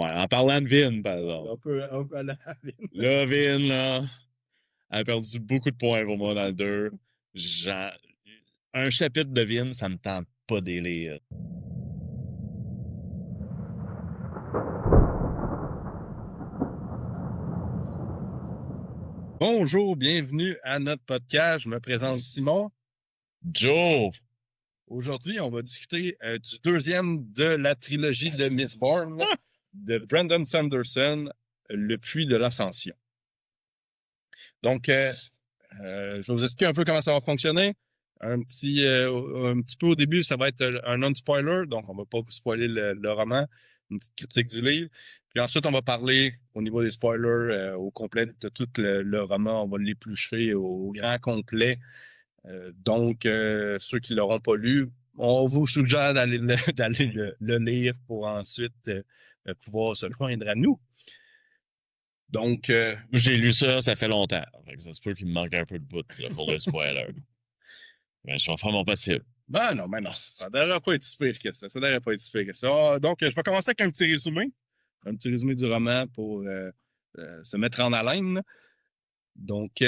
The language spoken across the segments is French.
Ouais, en parlant de Vin, par exemple. On peut aller à Vin. Là, Vin, là, elle a perdu beaucoup de points pour moi dans le 2. Un chapitre de Vin, ça me tente pas d'élire. Bonjour, bienvenue à notre podcast. Je me présente Simon. Joe! Aujourd'hui, on va discuter du deuxième de la trilogie de Mistborn de Brandon Sanderson, Le Puits de l'Ascension. Donc, je vais vous expliquer un peu comment ça va fonctionner. Un petit peu au début, ça va être un non-spoiler, donc on va pas vous spoiler le roman, une petite critique du livre. Puis ensuite, on va parler au niveau des spoilers au complet de tout le roman. On va l'éplucher au grand complet. Donc, ceux qui l'auront pas lu, on vous suggère d'aller le lire pour ensuite pouvoir se joindre à nous. Donc, J'ai lu ça fait longtemps. Fait que ça se peut qu'il me manque un peu de bout là, pour le spoiler. Mais je vais faire mon possible. ben non, ça ne devrait pas être si pire que ça. Ça devrait pas être si pire que ça. Donc, je vais commencer avec un petit résumé du roman pour se mettre en haleine. Donc,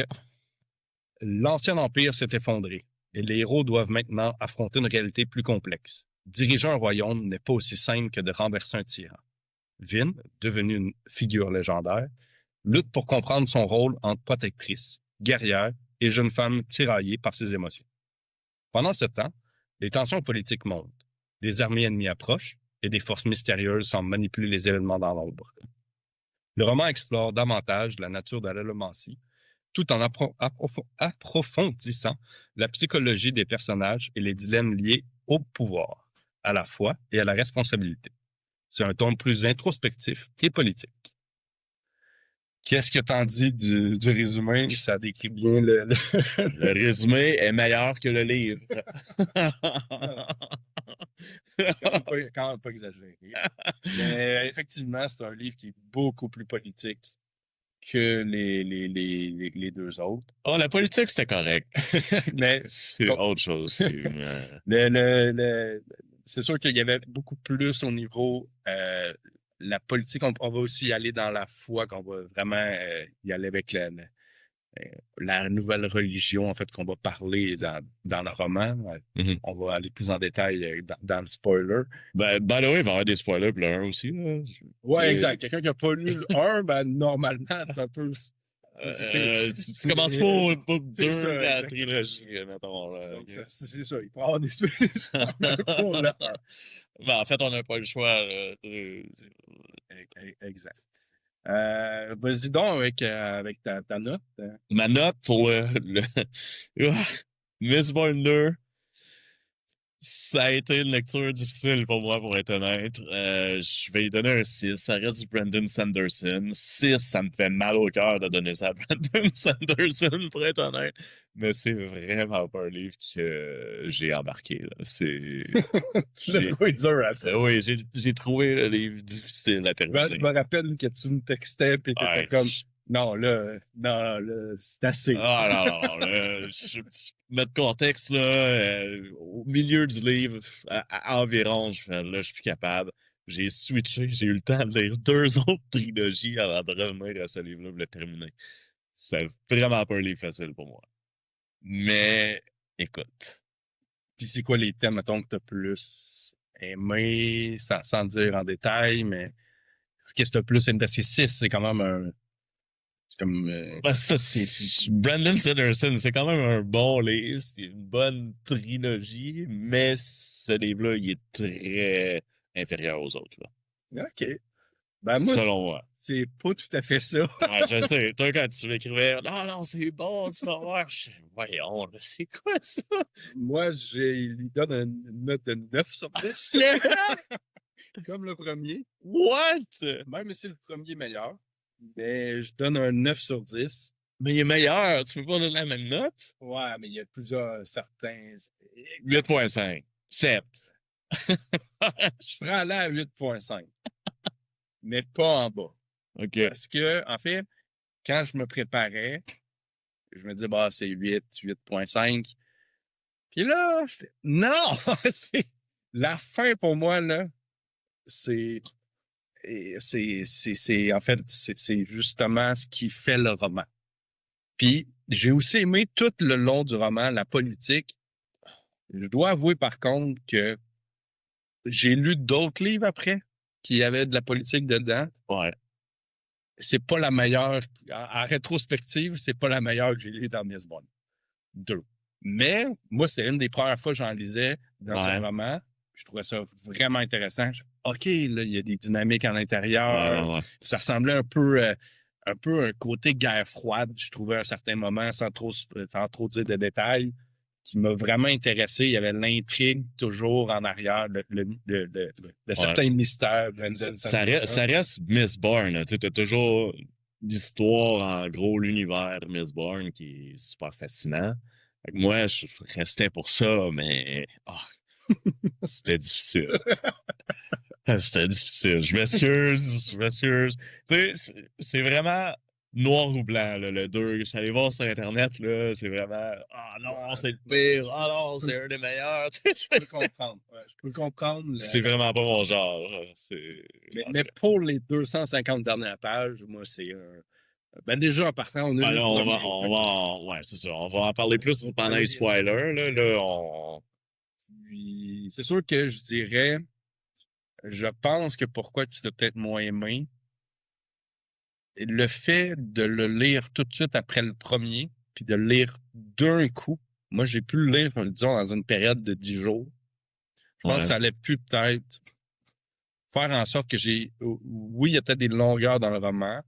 l'ancien empire s'est effondré et les héros doivent maintenant affronter une réalité plus complexe. Diriger un royaume n'est pas aussi simple que de renverser un tyran. Vin, devenue une figure légendaire, lutte pour comprendre son rôle en protectrice, guerrière et jeune femme tiraillée par ses émotions. Pendant ce temps, les tensions politiques montent. Des armées ennemies approchent et des forces mystérieuses semblent manipuler les événements dans l'ombre. Le roman explore davantage la nature de l'allomancie, tout en approfondissant la psychologie des personnages et les dilemmes liés au pouvoir, à la foi et à la responsabilité. C'est un ton plus introspectif et politique. Qu'est-ce que t'en dis du résumé? Ça décrit bien Le résumé est meilleur que le livre. quand même pas exagéré. Mais effectivement, c'est un livre qui est beaucoup plus politique que les deux autres. Oh, la politique, c'était correct. Mais c'est autre chose. c'est sûr qu'il y avait beaucoup plus au niveau la politique. On va aussi y aller dans la foi, qu'on va vraiment y aller avec la nouvelle religion, en fait, qu'on va parler dans le roman. Mm-hmm. On va aller plus en détail dans le spoiler. Ben, by the way, il va y avoir des spoilers pour le 1 aussi. Là. Ouais, exact. Quelqu'un qui n'a pas lu le 1, ben, normalement, c'est un peu... tu commences pas au book 2 ça, de la exact. trilogie, mettons. Là, donc, c'est ça. Il faut avoir des spoilers pour le 1. Ben, en fait, on n'a pas le choix. Exact. Vas-y donc avec ta note. Ma note pour Mistborn 2, ça a été une lecture difficile pour moi, pour être honnête. Je vais lui donner un 6. Ça reste du Brandon Sanderson. 6, ça me fait mal au cœur de donner ça à Brandon Sanderson, pour être honnête. Mais c'est vraiment pas un livre que j'ai embarqué. Là. Tu l'as trouvé dur à ça. Oui, j'ai trouvé le livre difficile à terminer. Je me rappelle que tu me textais et que t'étais comme... Non, là, c'est assez. Ah, non, là, mettre contexte, là, au milieu du livre, à environ, là, je suis plus capable. J'ai switché, j'ai eu le temps de lire 2 autres trilogies avant de revenir à ce livre-là pour le terminer. C'est vraiment pas un livre facile pour moi. Mais, écoute. Puis c'est quoi les thèmes, mettons, que t'as plus aimé, sans dire en détail, mais qu'est-ce que t'as plus aimé? Parce que 6, c'est quand même un... C'est comme... Brandon Sanderson, c'est quand même un bon livre, c'est une bonne trilogie, mais ce livre-là, il est très inférieur aux autres. Là. OK. Ben moi, selon moi. C'est pas tout à fait ça. Ouais, je sais. Toi, quand tu m'écrivais, non, c'est bon, tu vas voir. Voyons, c'est quoi ça? Moi, il lui donne une note de 9 sur 10. Comme le premier. What? Même si le premier est meilleur. Mais je donne un 9 sur 10. Mais il est meilleur. Tu peux pas donner la même note? Ouais, mais il y a plusieurs certains. 8.5. 7. Je prends là à 8.5. Mais pas en bas. OK. Parce que, en fait, quand je me préparais, je me disais, bah, c'est 8, 8.5. Puis là, je fais, non! C'est la fin pour moi, là, c'est en fait, c'est justement ce qui fait le roman. Puis, j'ai aussi aimé tout le long du roman la politique. Je dois avouer, par contre, que j'ai lu d'autres livres après qui avaient de la politique dedans. Ouais. C'est pas la meilleure, en rétrospective, c'est pas la meilleure que j'ai lue dans Miss Bond 2. Mais, moi, c'était une des premières fois que j'en lisais dans un roman. Je trouvais ça vraiment intéressant. OK, là, il y a des dynamiques à l'intérieur. Ouais. Ça ressemblait un peu un côté guerre froide, je trouvais à un certain moment, sans trop dire de détails, qui m'a vraiment intéressé. Il y avait l'intrigue toujours en arrière, le certain mystère. Ça reste Miss Bourne. Tu as toujours l'histoire, en gros, l'univers de Miss Bourne qui est super fascinant. Fait que moi, je restais pour ça, mais c'était difficile. C'était difficile. Je m'excuse. Tu sais, c'est vraiment noir ou blanc, là, le 2. Je suis allé voir sur Internet, là, c'est vraiment « Ah non, c'est le pire. Ah non, c'est un des meilleurs. » Je peux le comprendre. Ouais, je peux le comprendre. C'est vraiment pas mon genre. Mais pour les 250 dernières pages, moi, c'est un... Ben déjà, en partant, on a lu ouais, c'est ça. On va en parler plus pendant les spoilers. Puis, c'est sûr que je dirais... Je pense que pourquoi tu l'as peut-être moins aimé, le fait de le lire tout de suite après le premier, puis de le lire d'un coup, moi j'ai pu le lire, disons, dans une période de 10 jours. Je pense que ça allait pu peut-être faire en sorte que oui, il y a peut-être des longueurs dans le roman,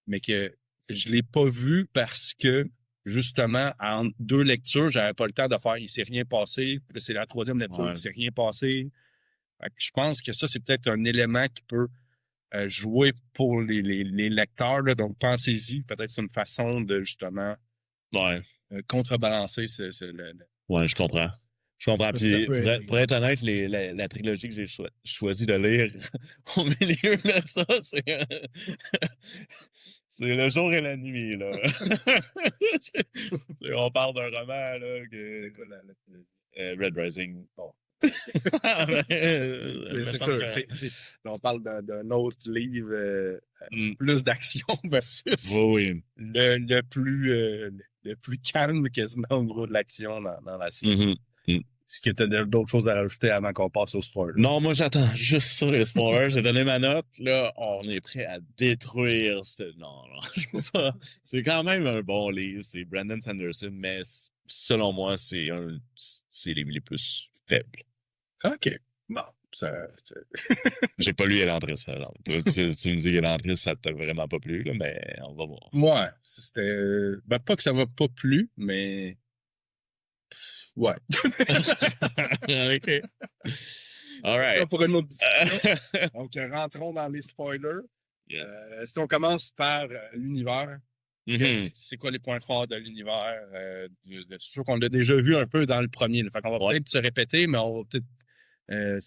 mais que je l'ai pas vu parce que, justement, en 2 lectures, j'avais pas le temps de faire « il s'est rien passé », puis c'est la 3e lecture « il s'est rien passé ». Je pense que ça, c'est peut-être un élément qui peut jouer pour les lecteurs. Là. Donc, pensez-y. Peut-être c'est une façon de, justement, contrebalancer Ouais, je comprends. Je comprends. Puis, pour être honnête, la trilogie que j'ai choisi de lire au milieu de ça, c'est le jour et la nuit, là. On parle d'un roman, là, Red Rising. Bon. C'est sûr. On parle d'un autre livre plus d'action versus le plus calme quasiment au niveau de l'action dans la série. Est-ce que tu as d'autres choses à rajouter avant qu'on passe au spoiler? Non, moi j'attends juste sur les spoilers. J'ai donné ma note. Là, on est prêt à détruire Non, je peux pas. C'est quand même un bon livre. C'est Brandon Sanderson, mais selon moi, c'est les plus faibles. OK. Bon. J'ai pas lu Elantris, par exemple. Tu me dis Elantris, ça t'a vraiment pas plu, là, mais on va voir. Ouais. C'était. Ben, pas que ça m'a pas plu, mais. Ouais. OK. All right. Ça pour une autre discussion. Donc, rentrons dans les spoilers. Si on commence par l'univers, c'est quoi les points forts de l'univers? C'est sûr qu'on l'a déjà vu un peu dans le premier. Fait qu'on va peut-être se répéter, mais on va peut-être on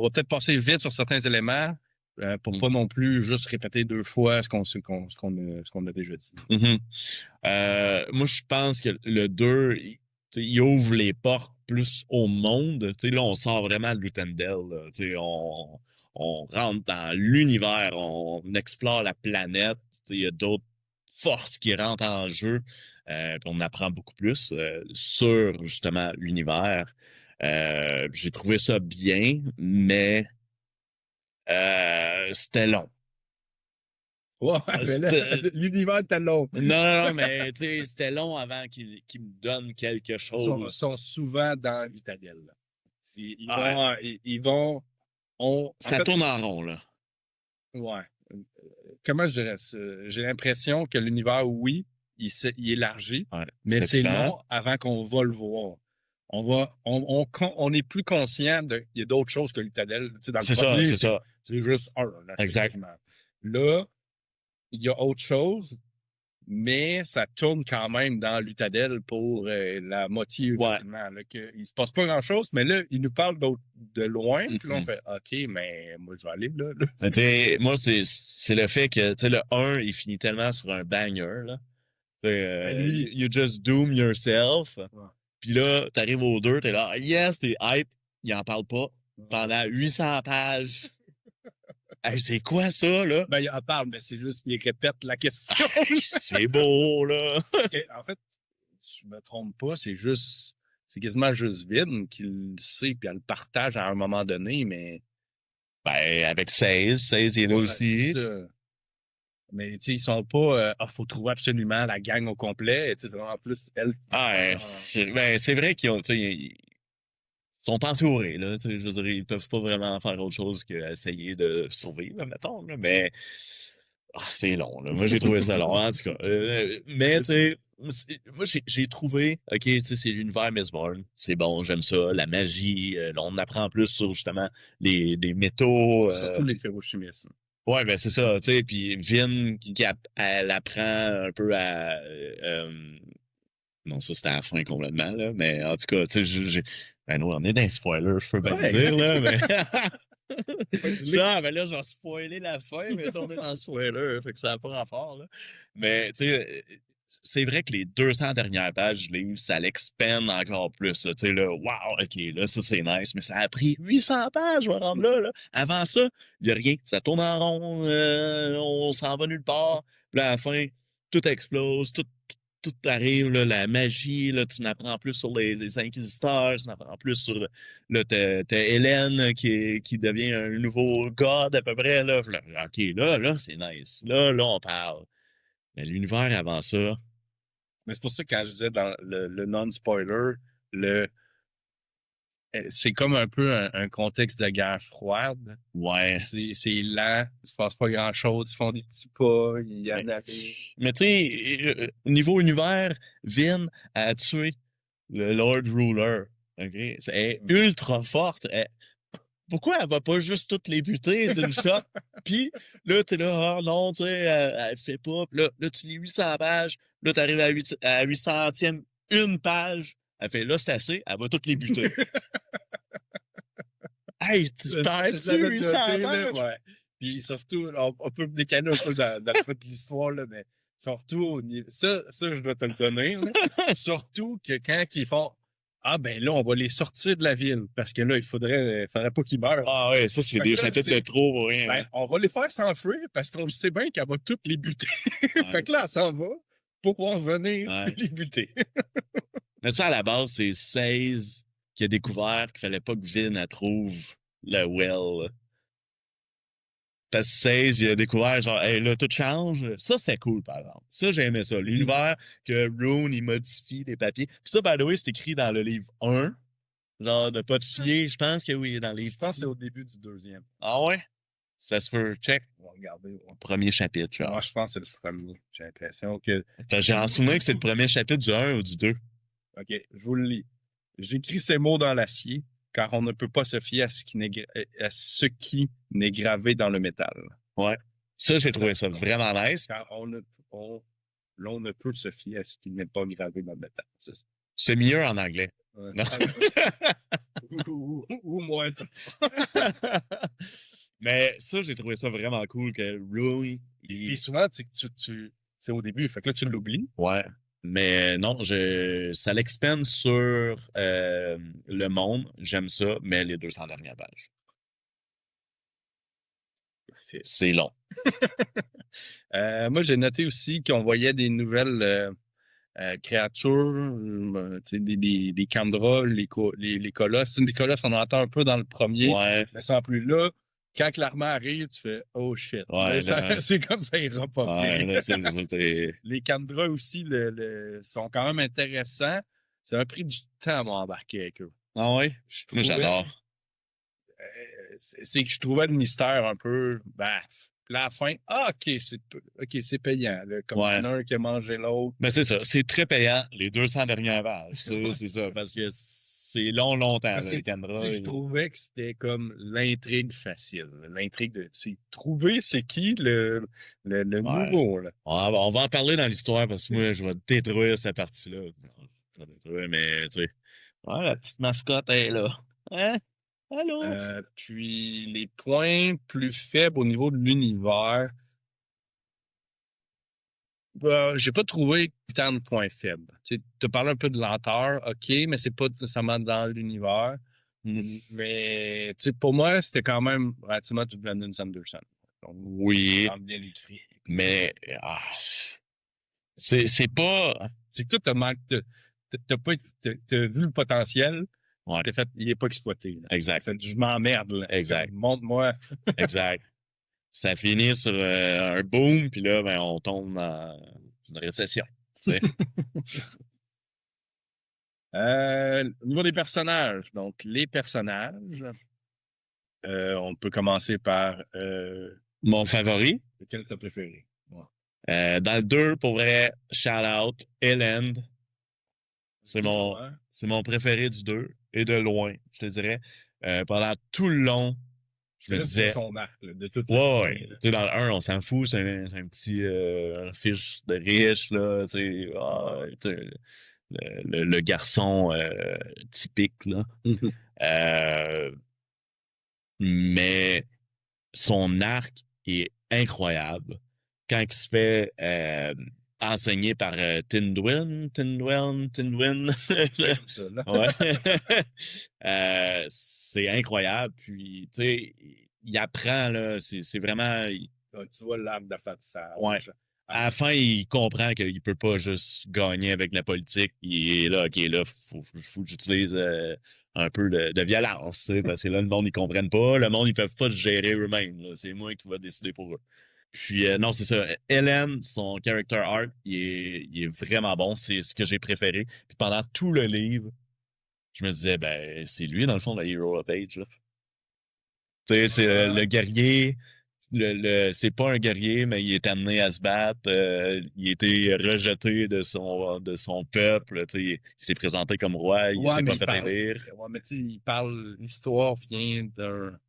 va peut-être passer vite sur certains éléments pour pas non plus juste répéter 2 fois ce qu'on a déjà dit. Moi, je pense que le 2, il ouvre les portes plus au monde. Là, on sort vraiment de Lutendel. On rentre dans l'univers, on explore la planète. Il y a d'autres forces qui rentrent en jeu. Puis on apprend beaucoup plus sur, justement, l'univers. J'ai trouvé ça bien, mais c'était long. Ouais, l'univers était long. Non, mais c'était long avant qu'il me donne quelque chose. Ils sont souvent dans l'Italienne. Ils vont... Ça tourne en rond, là. Ouais. Comment je dirais ça? J'ai l'impression que l'univers, oui, il élargit, mais c'est long avant qu'on va le voir. On est plus conscient qu'il y a d'autres choses que l'Itadelle. C'est ça. C'est juste un. Exactement. Là, il y a autre chose, mais ça tourne quand même dans l'Utadelle pour la moitié. Il se passe pas grand-chose, mais là, il nous parle de loin. Puis là, on fait « OK, mais moi, je vais aller là. » Moi, c'est le fait que le 1, il finit tellement sur un banger. Là. You just doom yourself. Puis là, t'arrives au 2, t'es là « Yes, t'es hype. » Il en parle pas. pendant 800 pages. Hey, c'est quoi ça, là? Ben, il en parle, mais c'est juste qu'il répète la question. C'est beau, là. En fait, si je me trompe pas, c'est quasiment juste Vin qui le sait puis elle le partage à un moment donné, mais. Ben, avec 16 il est là Ouais, aussi. c'est ça. Mais tu sais, ils sont pas faut trouver absolument la gang au complet. Tu sais, c'est vraiment plus elle. Ah, ouais, c'est vrai qu'ils ont, tu sais, ils sont entourés, là. Tu sais, je veux dire, ils peuvent pas vraiment faire autre chose qu'essayer de survivre, mettons, là, mais c'est long, là. Moi, j'ai trouvé ça long, en tout cas. Mais, tu sais, moi, j'ai trouvé, OK, tu sais, c'est l'univers Mistborn. C'est bon, j'aime ça. La magie, là, on apprend plus sur, justement, les métaux. Surtout les ferrochimistes. Ouais, ben c'est ça, tu sais, puis Vin, elle apprend un peu à... non, ça, c'était à la fin complètement, là, mais en tout cas, tu sais, ben non, on est dans les spoilers, je peux bien Ouais, le dire, exact. là, mais... Je Non, mais là, j'ai spoilé la fin, mais tu sais, on est dans le spoiler, fait que ça n'a pas rapport, là. Mais, tu sais, c'est vrai que les 200 dernières pages du livre, ça l'expand encore plus, là, tu sais, là, wow, OK, là, ça, c'est nice, mais ça a pris 800 pages, je vais rendre là, là. Avant ça, il n'y a rien, ça tourne en rond, on s'en va nulle part, puis là, à la fin, tout explose, tout arrive, là, la magie, là, tu en apprends plus sur les inquisiteurs, tu en apprends plus sur, là, t'as Hélène qui devient un nouveau god à peu près, là. OK, là, c'est nice. Là, on parle. Mais l'univers avant ça, Mais c'est pour ça que quand je disais dans le non-spoiler, le c'est comme un peu un contexte de guerre froide. ouais. C'est lent, il se passe pas grand-chose, ils font des petits pas, il y en a. Mais tu sais, niveau univers, Vin a tué le Lord Ruler. OK? Elle est ultra forte. Pourquoi elle va pas juste toutes les buter d'une shot? Puis là, t'es là, oh non, tu sais, elle fait pas. Puis là, tu lis 800 pages. Là, t'arrives à 800e une page. Elle fait, là, c'est assez. Elle va toutes les buter. Hey, tu perds-tu 800 pages? Ouais. Puis surtout, on peut décaler un peu dans le de l'histoire, là, mais surtout, ça, je dois te le donner. Là. Surtout que quand ils font ah ben là, on va les sortir de la ville, parce que là, faudrait pas qu'ils meurent. Ah ouais, ça, c'est des chapitres de trop pour rien. Ben, Hein. on va les faire s'enfuir parce qu'on sait bien qu'elle va toutes les buter. Ouais. Fait que là, elle s'en va pour pouvoir venir les buter. Mais ça, à la base, c'est 16 qui a découvert qu'il fallait pas que Vin elle trouve le well. Parce que 16, il a découvert, genre, hey, là, tout change. Ça, c'est cool, par exemple. Ça, j'aimais ça. L'univers que Rune, il modifie des papiers. Puis ça, by the way, c'est écrit dans le livre 1. Genre, de pas te fier. Je pense que oui, dans le livre. Je pense que c'est au début du deuxième. Ah ouais? Ça se peut. Check. On va regarder. Ouais. Premier chapitre, genre. Moi, je pense que c'est le premier. J'ai l'impression que. J'ai en souvenir que c'est le premier chapitre du 1 ou du 2. OK, je vous le lis. J'écris ces mots dans l'acier, car on ne peut pas se fier à ce qui n'est gravé dans le métal. Ouais. Ça, j'ai trouvé ça vraiment nice. Car on ne peut se fier à ce qui n'est pas gravé dans le métal. C'est mieux en anglais. Ouais. Non. ou moins. Mais ça, j'ai trouvé ça vraiment cool que Rune. Puis souvent, tu c'est au début, fait que là, tu l'oublies. Ouais. Mais non, ça l'expand sur le monde. J'aime ça, mais les 200 dernières pages. C'est long. Moi, j'ai noté aussi qu'on voyait des nouvelles créatures, des Kandra, les colosses. Des colosses, on en entend un peu dans le premier. Ouais. Mais sans plus là, quand l'armée arrive, tu fais oh shit. Ouais, c'est comme ça, il ira pas ouais, bien. là, Les Kandra aussi sont quand même intéressants. Ça m'a pris du temps à m'embarquer avec eux. Ah ouais? Moi, j'adore. C'est que je trouvais le mystère un peu baf. Puis à la fin, c'est payant. Là, comme il y en a un qui a mangé l'autre. Ben c'est ça, c'est très payant, les 200 dernières pages. C'est ça, parce que c'est longtemps, les Kandra. Je trouvais que c'était comme l'intrigue facile. L'intrigue de trouver c'est qui le nouveau. Là. On va en parler dans l'histoire parce que moi, je vais détruire cette partie-là. Je vais détruire, mais tu sais. Ouais, la petite mascotte est là. Hein? Allô? Puis les points plus faibles au niveau de l'univers. J'ai pas trouvé tant de points faibles. Tu as parlé un peu de lenteur, OK, mais c'est pas nécessairement dans l'univers. Mais, tu sais, pour moi, c'était quand même relativement du Brandon Sanderson. Donc, Oui, quand bien écrit. mais c'est pas... C'est que toi, t'as pas, t'as vu le potentiel, Ouais, t'as fait, il est pas exploité, là. exact, T'as fait, je m'emmerde, là. exact, Montre-moi. exact. Ça finit sur un boom, puis là, ben, on tombe dans une récession, tu sais. Au niveau des personnages, donc les personnages, on peut commencer par Mon favori, lequel t'as préféré? Ouais. dans le 2, pour vrai, shout out, Elend. Ouais. C'est mon préféré du 2, et de loin, je te dirais. Pendant tout le long, je C'est me là que tu vois disais, son arc, là, de toute la ouais, journée, ouais. là. Tu sais, dans le 1, on s'en fout, c'est un petit un fiche de riche, là, tu sais, tu sais, le garçon typique, là. Euh, mais son arc est incroyable. Quand il se fait enseigner par Tindwin, Comme ça, là. ouais, c'est incroyable. Puis, tu sais, il apprend, là, c'est vraiment, Tu vois l'arc de ouais. fatissage. À la fin, il comprend qu'il peut pas juste gagner avec la politique. Il est là, OK, là, faut que j'utilise un peu de violence, tu sais, parce que là, le monde, ils comprennent pas. Le monde, ils peuvent pas se gérer eux-mêmes, là. C'est moi qui va décider pour eux. Puis, non, c'est ça. Hélène, son character arc, il est vraiment bon. C'est ce que j'ai préféré. Puis pendant tout le livre, je me disais, ben, c'est lui, dans le fond, le Hero of Age, là. Tu sais, c'est le guerrier. C'est pas un guerrier, mais il est amené à se battre. Il a été rejeté de son peuple. Tu sais, il s'est présenté comme roi. Il Ouais, s'est mais pas il fait parle. élire. Ouais, mais tu sais, il parle. L'histoire vient d'un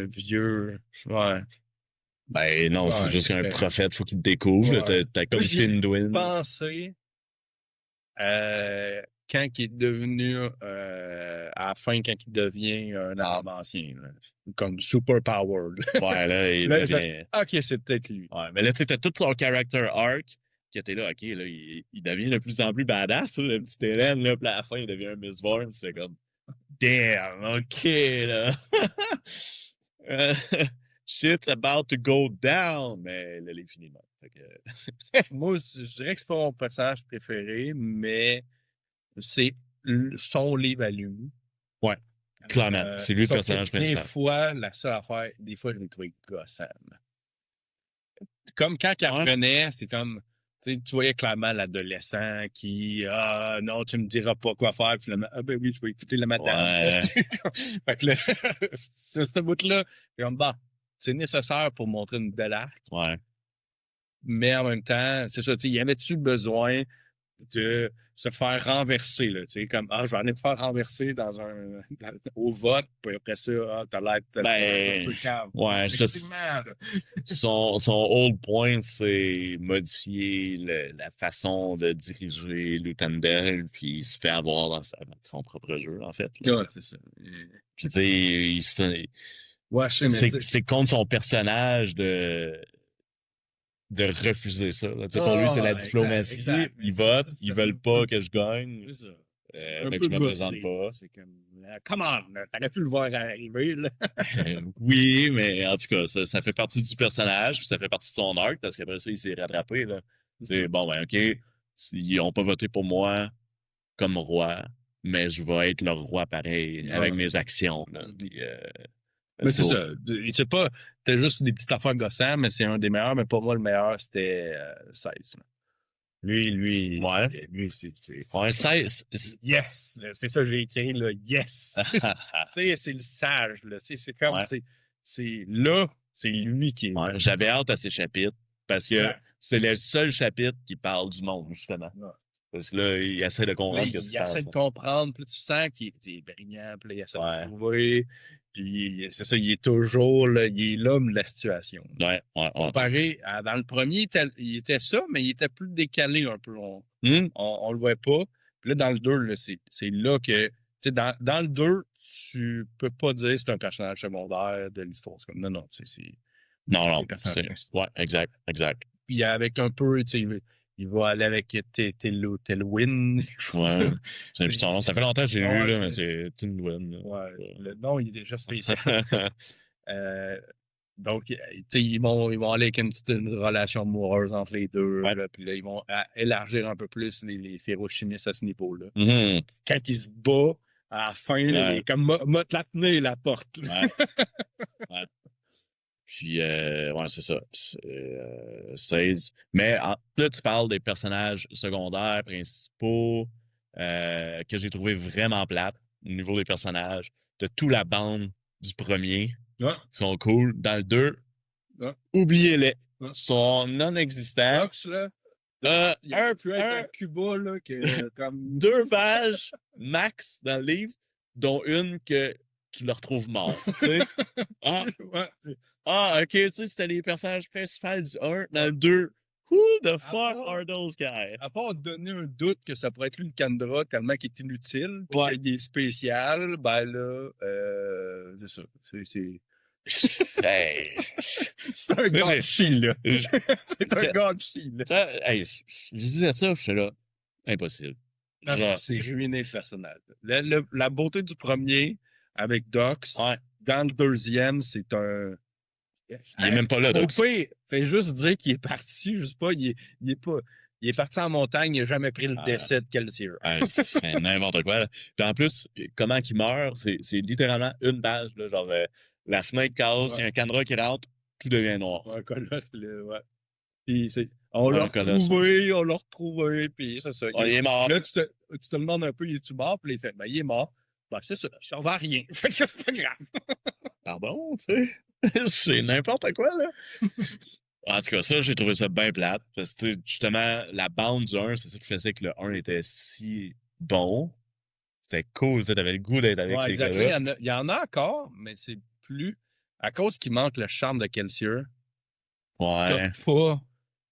vieux. Ouais. Ben non, c'est Ouais, juste qu'un ben, prophète, faut qu'il te découvre. Là. ouais. T'as Moi, comme j'y ai Tindwin. pensé quand il est devenu, à la fin, quand il devient un arbre ancien, là. Comme super powered. Ouais, là, il Là, j'ai fait, devient. OK, c'est peut-être lui. Ouais, mais là, tu sais, t'as tout son character arc qui était là, OK, là, il devient de plus en plus badass, là, le petit Hélène, là, puis à la fin, il devient un Miss Bourne. C'est comme, damn, OK, là. Euh, Shit's about to go down. Mais là, il est fini, man. Fait que... Moi, je dirais que c'est pas mon personnage préféré, mais c'est son livre à lui. Ouais, clairement. C'est lui le Sauf que personnage des principal. fois, la seule affaire, des fois, je l'ai trouvé gossant. Comme quand il Ouais. apprenait, c'est comme, tu voyais clairement l'adolescent qui, ah non, tu me diras pas quoi faire. Finalement, ah ben oui, je vais écouter la madame. Ouais. Fait que là, c'est ce bout-là, c'est comme, bon, c'est nécessaire pour montrer une belle arc, Ouais. mais en même temps, c'est ça, tu sais, y avait-tu besoin de se faire renverser, là, tu sais, comme, ah, je vais aller me faire renverser au vote, puis après ça, ah, t'as l'air un peu Ben, cave. ouais, Effectivement, là. son old point, c'est modifier la façon de diriger Luthendel, puis il se fait avoir dans son propre jeu, en fait. Là. Ouais, c'est ça. Puis, tu sais, Ouais, je sais, mais c'est contre son personnage de refuser ça. Là. Tu sais, pour lui, c'est la diplomatie. exact. Ils votent, ils veulent pas que je gagne. C'est ça. C'est un Fait que peu je me présente gossé. pas. C'est comme, come on, là, t'aurais pu le voir arriver, là. Oui, mais en tout cas, ça fait partie du personnage, puis ça fait partie de son arc, parce qu'après ça, il s'est rattrapé. Là. C'est bon, ben, OK, ils ont pas voté pour moi comme roi, mais je vais être leur roi pareil, avec mes actions. Là. Puis, Mais c'est go. ça. C'est pas, t'as juste des petites affaires gossantes, mais c'est un des meilleurs. Mais pour moi, le meilleur, c'était 16. Là. Lui, Ouais. lui, Ouais, 16. yes! Là, c'est ça que j'ai écrit, là. Yes! Tu sais, c'est le sage, là. C'est comme, Ouais. c'est là, c'est lui qui est. Ouais, j'avais hâte à ces chapitres, parce que Exact. c'est le seul chapitre qui parle du monde, justement. Ouais. Parce que là, il essaie de Là, comprendre il ce qui se essaie passe. de comprendre, puis tu sens qu'il est brillant, puis là, il essaie Ouais. de trouver. Puis c'est ça, il est toujours là, il est l'homme de la situation. Ouais. Comparé à, dans le premier, il était ça, mais il était plus décalé un peu. On le voit pas. Puis là, dans le 2, là, c'est là que, tu sais, dans le 2, tu peux pas dire que c'est un personnage secondaire de l'histoire. C'est comme, non, c'est Non, des personnages principaux. ouais, exact. Puis avec un peu, tu sais, il va aller avec Telwyn. Ouais. C'est plus son nom. Ça fait longtemps que je l'ai Ouais, lu, là, mais c'est Tinwin. Ouais, le nom, il est déjà spécial. Euh, donc, tu sais, ils vont aller avec une relation amoureuse entre les deux. Ouais. Là, puis là, ils vont élargir un peu plus les férochinistes à ce niveau-là. Mhm. Quand il se bat, à la fin, là, il Ouais. est comme m'a te la tenir, la porte. là. Ouais. Ouais. Puis, ouais, c'est ça. 16. Mais là, tu parles des personnages secondaires, principaux, que j'ai trouvé vraiment plates au niveau des personnages. T'as toute la bande du premier Ouais, qui sont cool. Dans le 2, ouais, oubliez-les. ouais. Ils sont non-existants. Dox, là, il Un, aurait pu être un, à Cuba, là, que, comme... 2 pages max dans le livre, dont une que tu le retrouves mort. Tu sais? Ah, Ouais, ok, tu sais, c'était les personnages principaux du 1. Dans le 2, who the fuck part- are those guys? à part donner un doute que ça pourrait être lui le Kandra tellement qu'il est inutile, puis Ouais. qu'il est spécial, ben là, c'est ça. Hey. C'est un Mais j'ai- gâchis, là. je- C'est un gâchis, là. hey, je disais ça, je suis là. Impossible. Parce que Genre, c'est ruiné le personnage. La beauté du premier, avec Dox, ouais. dans le deuxième, c'est un... Il est même pas là, Au Dox. pire, fait juste dire qu'il est parti, je sais pas, il est pas... Il est parti en montagne, il n'a jamais pris le décès de Kelsier. Ouais, c'est n'importe quoi. Là. Puis en plus, comment qu'il meurt, c'est littéralement une page. Là, genre, la fenêtre casse, il y a un caméra qui rentre, tout devient noir. Un colosse, là, ouais. Puis on l'a Un colosse, retrouvé, puis c'est ça. il est mort. Là, tu te demandes un peu, il est-tu mort? Puis il fait, ben, il est mort. Ben, c'est ça, ça va à rien. Fait que c'est pas grave. Pardon, tu sais. C'est n'importe quoi, là. En tout cas, ça, j'ai trouvé ça bien plate. Parce que, tu sais, justement, la bande du 1, c'est ça qui faisait que le 1 était si bon. C'était cool, tu sais, t'avais le goût d'être avec Ouais, ces exactement. gars-là. Il y en a encore, mais c'est plus. À cause qu'il manque le charme de Kelsier, t'as Ouais. pas.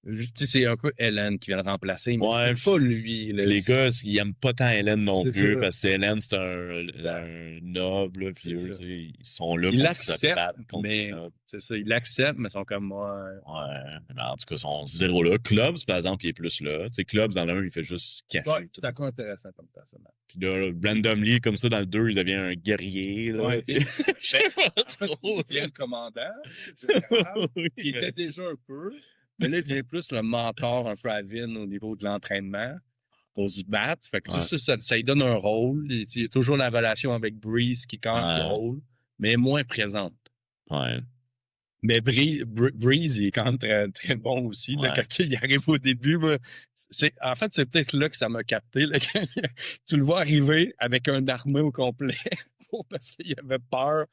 Tu sais, c'est un peu Hélène qui vient le remplacer, mais Ouais. c'est pas lui. Là, Les gars, ils aiment pas tant Hélène non C'est plus, ça. parce que Hélène, c'est un noble, puis C'est eux, ça. tu sais, ils sont là Il pour se l'accepte, battre contre mais les nobles. c'est ça, ils l'acceptent, mais ils sont comme moi. Ouais, mais en tout cas, ils sont zéro là. Clubs, par exemple, il est plus là. Tu sais, Clubs, dans le 1, il fait juste cacher. Ouais, tout. c'est encore intéressant comme personnage. Puis là, Brandon Lee, comme ça, dans le 2, il devient un guerrier. Là, Ouais, puis- Je sais pas trop. Il devient le commandant, général, Oui, qui mais- était déjà un peu. Mais là, il devient plus le mentor un peu à Vin au niveau de l'entraînement pour se battre. Fait que tu sais, ça lui donne un rôle. Il y a toujours la relation avec Breeze qui est quand même Ouais. drôle, mais moins présente. Ouais. Mais Breeze, il est quand même très, très bon aussi. Là, Ouais. quand il arrive au début, moi, en fait, c'est peut-être là que ça m'a capté. Là, quand tu le vois arriver avec un armée au complet parce qu'il avait peur.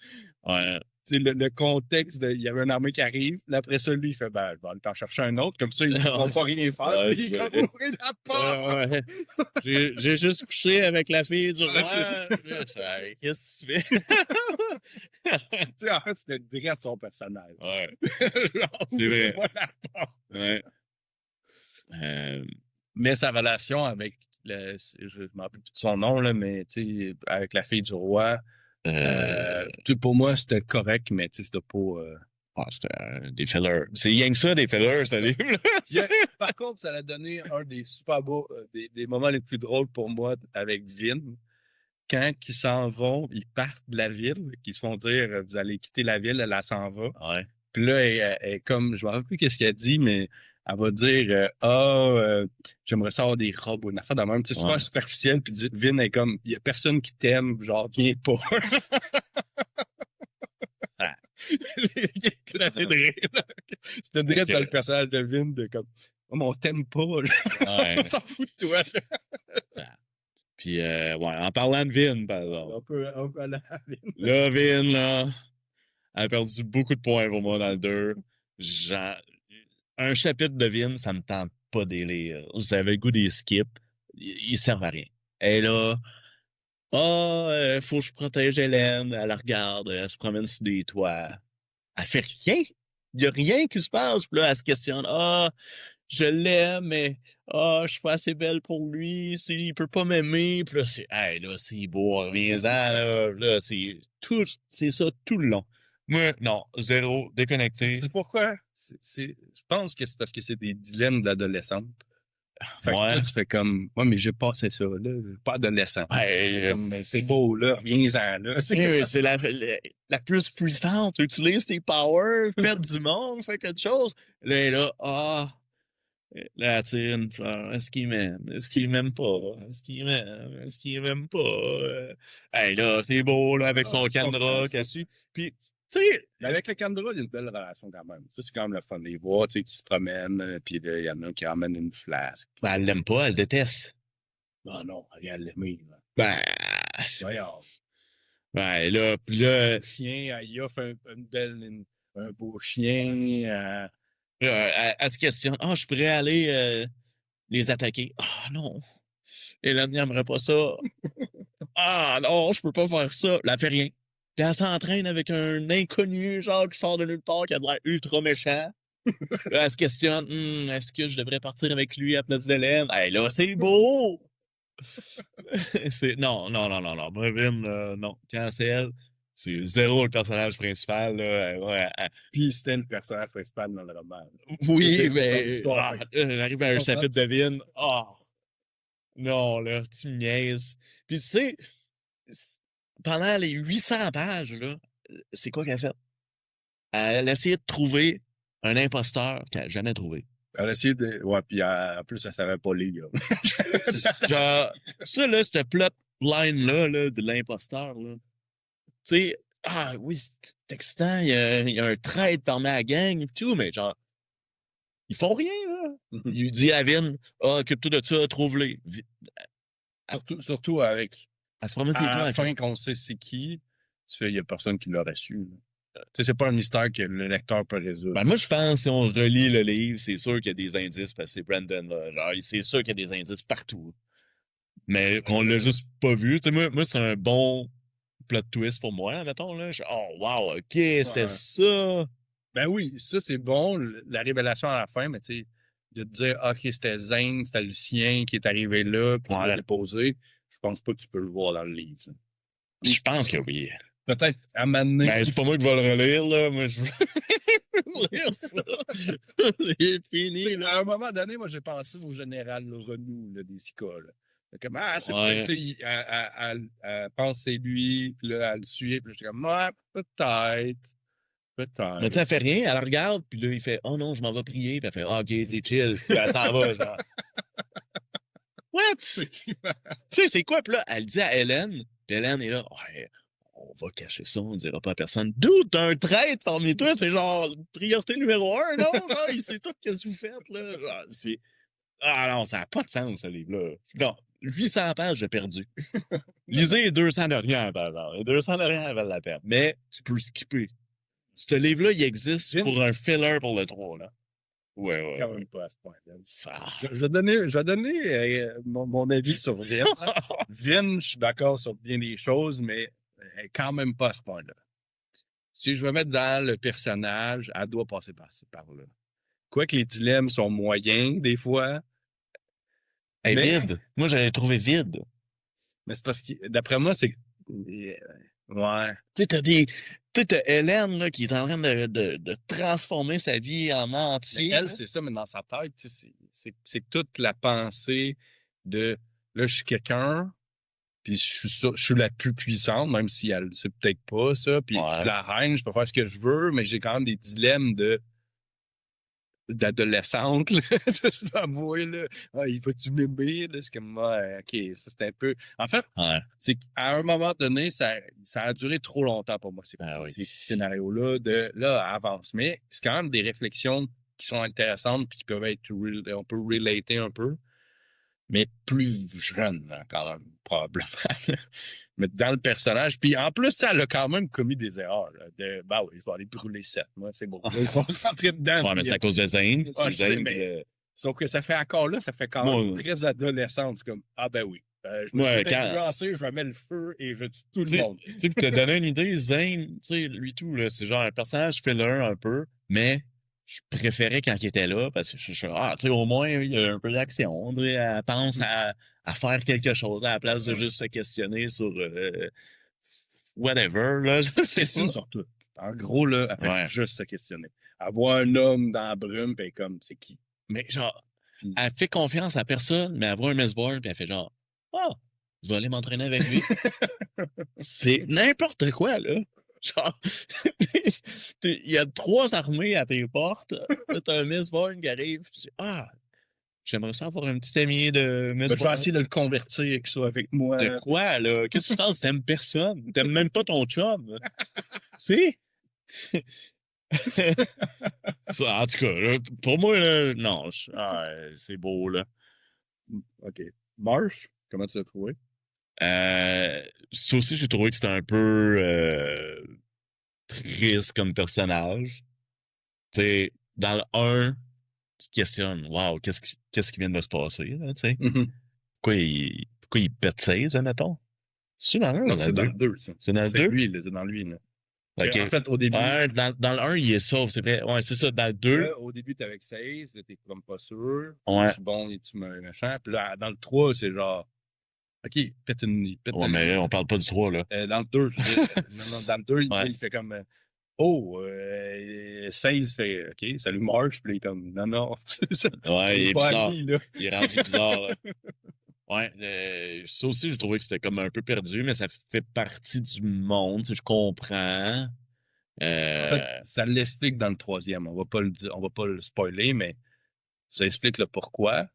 Ouais. Tu sais, le contexte, il y avait une armée qui arrive. Là, après ça, lui, il fait, ben, je vais aller t'en chercher un autre. Comme ça, ils ne vont pas rien faire. Ouais, Puis il est comme ouvrir la porte. ouais. J'ai juste couché avec la fille du roi. Ouais, c'est Qu'est-ce que tu fais? Tu sais, en fait, c'était direct son personnage. Ouais. Genre, C'est vrai. ouvre-moi la porte. Ouais. Mais sa relation avec je ne me rappelle plus de son nom, là, mais tu sais, avec la fille du roi, tu sais, pour moi, c'était correct, mais tu sais, c'était pas. C'était des fillers. C'est rien que ça, des fillers, ce livre-là. Par contre, ça a donné un des super beaux, des moments les plus drôles pour moi avec Vin. Quand ils s'en vont, ils partent de la ville, qu'ils se font dire, vous allez quitter la ville, elle s'en va. Ouais. Puis là, elle est comme, je me rappelle plus qu'est-ce qu'elle dit, mais elle va dire, j'aimerais savoir des robes ou une affaire de même. Tu sais, super Ouais. superficielle. Puis Vin est comme, il y a personne qui t'aime, genre, viens pas. Ah. Il éclatait de rire, là. C'était direct dans le personnage de Vin, de comme, oh, mais on t'aime pas, là. Ouais. On s'en fout de toi, là. Puis, ouais, en parlant de Vin, par exemple. On peut aller à Vin. Là, Vin, là, elle a perdu beaucoup de points pour moi dans le 2. Un chapitre de Vin, ça me tente pas de lire. J'avais le goût des skips. Ils servent à rien. Elle est là. Faut que je protège Hélène. Elle la regarde. Elle se promène sur des toits. Elle fait rien. Il y a rien qui se passe. Puis là, elle se questionne. Je l'aime, mais je suis pas assez belle pour lui. Il peut pas m'aimer. Puis là, c'est beau. Reviens-en, là. Là, c'est ça tout le long. Moi, non, zéro, déconnecté. C'est pourquoi? Je pense que c'est parce que c'est des dilemmes de l'adolescente. Fait que Ouais. toi, tu fais comme, ouais, mais j'ai passé ça, là. Je suis pas adolescent. Ouais, C'est comme, mais c'est beau, là. Reviens-en, là. c'est la plus puissante. Utilise tes powers, pète du monde, fais quelque chose. Là, là, tire une fleur. Est-ce qu'il m'aime? Est-ce qu'il m'aime pas? Est-ce qu'il m'aime? Est-ce qu'il m'aime pas? Hey, là, c'est beau, là, avec son canra, qu'est-ce. Puis, tu sais, Mais avec le Candra, il y a une belle relation quand même. Ça, c'est quand même le fun. Les voir, tu sais, qui se promènent, puis il y en a un qui ramène une flasque. ben, elle l'aime pas, elle déteste. Non, non, regarde l'aimer, là. Ben, Voyons. ben, là, puis là, Le chien, il offre un beau chien. elle se questionne. Ah, je pourrais aller les attaquer. Ah, non. Hélène n'aimerait pas ça. Ah, non, je peux pas faire ça. Elle fait rien. Puis elle s'entraîne avec un inconnu, genre, qui sort de nulle part, qui a de l'air ultra méchant. Là, elle se questionne, est-ce que je devrais partir avec lui à la place d'Hélène? Hey, là, c'est beau! Non, non, non, non, non. Brevin, non. Cancel. C'est zéro le personnage principal, là. Ouais, Puis c'était le personnage principal dans le roman. oui, C'est mais son histoire. j'arrive à un chapitre de Vin. Oh, non, là, tu me niaises. Puis tu sais, pendant les 800 pages, là, c'est quoi qu'elle a fait? Elle a essayé de trouver un imposteur qu'elle n'a jamais trouvé. Elle a essayé de. Ouais, puis en plus, elle savait pas lire. Genre, ça, là, cette plot line-là, là, de l'imposteur, là. Tu sais, ah oui, c'est excitant, il y a un traître parmi la gang et tout, mais genre, ils font rien, là. Il dit à Vin, ah, occupe-toi de ça, trouve-les. Surtout avec. Elle se promène À ses doigts. la fin qu'on sait c'est qui, tu fais, il y a personne qui l'aurait su. Là. Tu sais, c'est pas un mystère que le lecteur peut résoudre. Ben, moi, je pense, si on relit le livre, c'est sûr qu'il y a des indices, parce que c'est Brandon, là. Genre, c'est sûr qu'il y a des indices partout. Mais qu'on l'a juste pas vu. Tu sais, moi c'est un bon plot twist pour moi, mettons, là. Oh, wow, OK, c'était ça. Ben oui, ça, c'est bon, la révélation à la fin, mais tu sais, de te dire, OK, c'était Zane, c'était le sien qui est arrivé là, puis il l'a déposé, je pense pas que tu peux le voir dans le livre. Ça. Je pense que oui. Peut-être à m'amener. Ben, c'est pas moi qui vais le relire, là. Moi, je veux lire ça. C'est fini, là. À un moment donné, moi, j'ai pensé au général Renou, là, des Sika, là. Comme, c'est Ouais. peut-être, tu sais, elle pense que c'est lui, puis là, elle le suit, puis j'étais comme, ouais, peut-être. Peut-être. Mais tu sais, elle fait rien, elle regarde, puis là, il fait, oh non, je m'en vais prier, puis elle fait, ah, OK, t'es chill, puis elle s'en va, genre. What? Tu sais, c'est quoi? Puis là, elle dit à Hélène, puis Hélène est là, ouais, on va cacher ça, on ne dira pas à personne. D'où t'as un traître parmi toi, c'est genre priorité numéro 1, non? Genre, il sait tout qu'est-ce que vous faites, là. Genre, c'est. Ah non, ça n'a pas de sens, ce livre-là. Non, 800 pages, j'ai perdu. Lisez les 200 dernières, par exemple. Les 200 dernières valent la peine. Mais tu peux skipper. Ce livre-là, il existe pour un filler pour le 3, là. Ouais. Quand même pas à ce point-là. Ah. Je vais donner mon avis sur Vin. Vin, je suis d'accord sur bien des choses, mais quand même pas à ce point-là. Si je veux mettre dans le personnage, elle doit passer par là. Quoique les dilemmes sont moyens, des fois. Elle est vide. Moi, j'avais trouvé vide. Mais c'est parce que, d'après moi, c'est. Ouais. Tu sais, t'as Hélène, là, qui est en train de transformer sa vie en entier. Mais elle, c'est ça, mais dans sa tête, c'est toute la pensée de là, je suis quelqu'un, puis je suis la plus puissante, même si elle ne sait peut-être pas ça, puis je suis la reine, je peux faire ce que je veux, mais j'ai quand même des dilemmes d'adolescente, là. Je dois avouer, là. Ah, il va-tu m'aimer, là? C'est comme moi, OK, ça c'est un peu. En fait, c'est qu'à un moment donné, ça a duré trop longtemps pour moi, ces scénarios-là, là, avance. Mais c'est quand même des réflexions qui sont intéressantes puis qui peuvent être, on peut relater un peu, mais plus jeune, encore même, probablement. Mais dans le personnage. Puis en plus, ça, elle a quand même commis des erreurs. Là, oui, je vais aller brûler 7. Moi, c'est bon. Je vais rentrer dedans. Ouais, mais c'est à cause de Zane. C'est Zane sauf que ça fait encore là, ça fait quand même très adolescent. C'est comme, ben oui. Je me suis influencé, je mets le feu et je tue tout le monde. Tu sais, pour te donner une idée, Zane, tu sais, lui tout, là, c'est genre un personnage filler un peu, mais je préférais quand il était là parce que je suis tu sais, au moins, il y a un peu d'action. Elle pense à faire quelque chose à la place de juste se questionner sur whatever, là. C'est ça, surtout. En gros, là, elle fait juste se questionner. Elle voit un homme dans la brume, puis comme, c'est qui? Mais genre, Elle fait confiance à personne, mais elle voit un Mistborn, puis elle fait genre, ah, je vais aller m'entraîner avec lui. C'est n'importe quoi, là. Genre, il y a 3 armées à tes portes, là, t'as un Mistborn qui arrive, tu dis, ah, j'aimerais ça avoir un petit ami de Ben, je vais Mistborn. essayer de le convertir qu'il soit avec moi. De quoi, là? Qu'est-ce qui se passe? T'aimes personne. T'aimes même pas ton chum. Tu sais? En tout cas, là, pour moi, là, non. C'est beau, là. OK. Marsh, comment tu l'as trouvé? Ça aussi, j'ai trouvé que c'était un peu triste comme personnage. Tu sais, dans le 1, tu te questionnes, waouh, qu'est-ce qui vient de se passer, là, tu sais? Pourquoi il pète 16, admettons? C'est dans le 1 ou Non, dans c'est le dans 2? le 2, ça. C'est dans le C'est 2? lui, là, c'est dans lui, là. Ok. En fait, au début, Dans le 1, il est sauf, c'est vrai. Ouais, c'est ça. Dans le 2, là, au début, t'es avec 16, là, t'es comme pas sûr. ouais. Es-tu bon, es-tu méchant? Puis là, dans le 3, c'est genre, OK, pète Ouais, mais on parle pas du 3, là. dans le 2, je veux dire, non, dans le 2, Ouais. il fait comme, oh, 16 fait, OK, salut Marsh. Puis là, il est comme, non, Ouais, il est pas bizarre. ami, là. Il est rendu bizarre, là. Ouais, ça aussi, j'ai trouvé que c'était comme un peu perdu, mais ça fait partie du monde, tu sais, je comprends. En fait, ça l'explique dans le 3e. On va pas le dire, on va pas le spoiler, mais ça explique le pourquoi.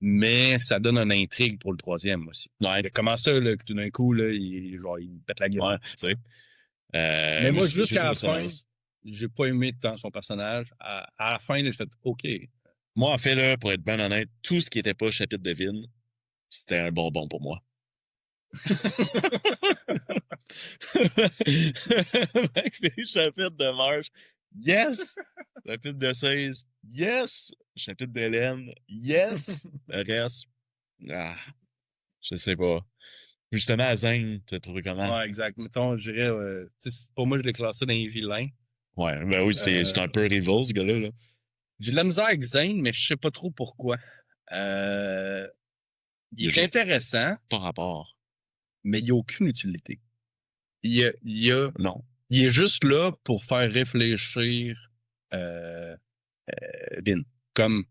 Mais ça donne une intrigue pour le 3e aussi. Ouais, Mais comment ça, là, que tout d'un coup, là, il pète la gueule. ouais, tu sais. Mais moi, j'ai jusqu'à la trouvé ça fin, nice. j'ai pas aimé tant son personnage. À la fin, là, j'ai fait OK. Moi, en fait, là, pour être bien honnête, tout ce qui était pas chapitre de Vin, c'était un bonbon pour moi. Les chapitres de Marche, yes! Chapitre de 16, yes! Chapitre d'Hélène, yes! Le reste, ah, je sais pas. Justement, à Zane, t'as trouvé comment? Ouais, exact. Mettons, je dirais, pour moi, je l'ai classé dans les vilains. Ouais, ben oui, c'était un peu evil, ce gars-là, là. J'ai de la misère avec Zane, mais je sais pas trop pourquoi. Il est juste intéressant, pas rapport. mais il n'y a aucune utilité. Non. Il est juste là pour faire réfléchir Vin. Comme,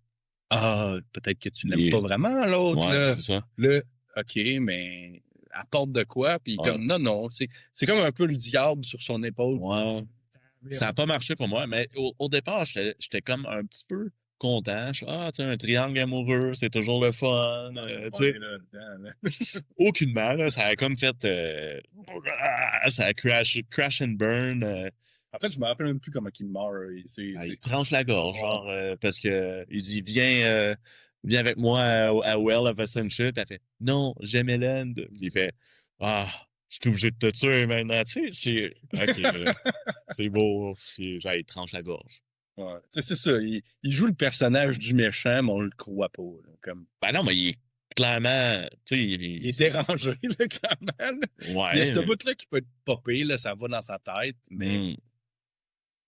peut-être que tu l'aimes pas vraiment, l'autre. Ouais, Là. c'est ça. Là, OK, mais apporte de quoi? Puis Ouais. comme, non. C'est comme un peu le diable sur son épaule. Ouais. Ça n'a pas marché pour moi, mais au départ, j'étais comme un petit peu content. Tu sais, un triangle amoureux, c'est toujours le fun. Tu sais, aucunement, là, ça a comme fait... ça a crash and burn. En fait, je me rappelle même plus comment il meurt. Il tranche la gorge, Ouais. genre, parce que il dit, viens avec moi à Well of Ascension. Puis elle fait, non, j'aime Hélène. Puis il fait, je suis obligé de te tuer maintenant. Tu sais, OK, là, c'est beau. Genre, il tranche la gorge. Ouais. C'est ça. Il joue le personnage du méchant, mais on le croit pas. Là, comme... Ben non, mais il est clairement, tu sais, Il est dérangé, là, clairement. Là. Ouais. Il y a ce bout-là qui peut être popé, là, ça va dans sa tête, mais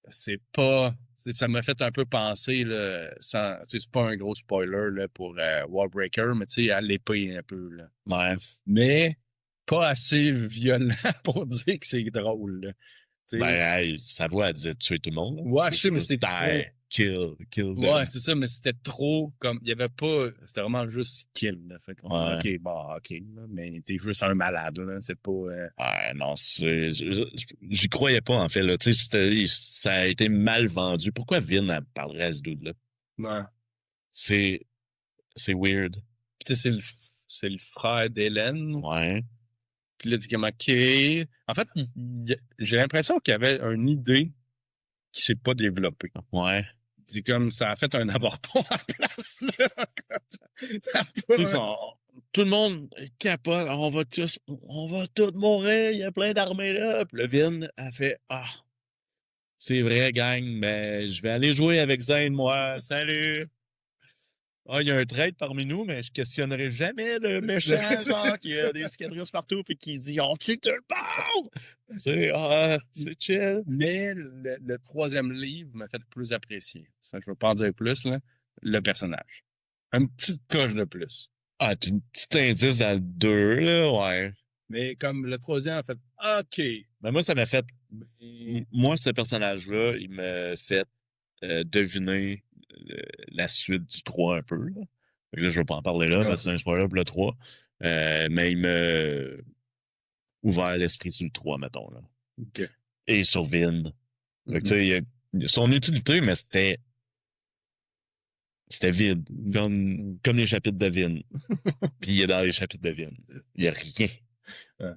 c'est pas... Ça m'a fait un peu penser, là, c'est pas un gros spoiler là, pour Warbreaker, mais tu sais, à l'épée un peu. Là. Ouais. Mais pas assez violent pour dire que c'est drôle. Là. Ben, sa voix, elle disait tuer tout le monde. Là. Ouais, je sais, mais c'est trop... Kill them. Ouais, c'est ça, mais c'était trop comme. Il y avait pas. C'était vraiment juste kill. Là. Fait que, Ouais. OK. Là, mais t'es juste un malade, là. C'est pas. Ouais, non, j'y croyais pas, en fait, là. Tu sais, ça a été mal vendu. Pourquoi Vin, elle parlerait à ce dude-là? Ouais. C'est weird. Tu sais, c'est le frère d'Hélène. Ouais. Puis là, t'es comme OK. En fait, j'ai l'impression qu'il y avait une idée qui s'est pas développée. Ouais. C'est comme ça a fait un avorton à la place, là. Tu sais, tout le monde capote, on va tous mourir, il y a plein d'armées là. Puis le Vin a fait, c'est vrai, gang, mais je vais aller jouer avec Zane, moi. Salut! Il y a un trade parmi nous, mais je questionnerai jamais le méchant, genre, qui a des cicatrices partout puis qui dit on tue tout le monde! C'est chill. Mais le 3e livre m'a fait plus apprécier. Ça, je veux pas en dire plus, là. Le personnage. Une petite coche de plus. Un petit indice dans le 2, là, ouais. Mais comme le 3e a fait OK. Mais moi, ça m'a fait. Mais... Moi, ce personnage-là, il m'a fait deviner la suite du 3 un peu. Là. Fait que là, je veux pas en parler là, Ouais. parce que c'est un spoiler pour le 3. Mais il m'a ouvert l'esprit sur le 3, mettons, là. OK. Et sur Vin. Fait que, tu Mhm. sais, il y a son utilité, mais c'était vide. Comme les chapitres de Vin. Puis il est dans les chapitres de Vin. Il y a rien. Ouais.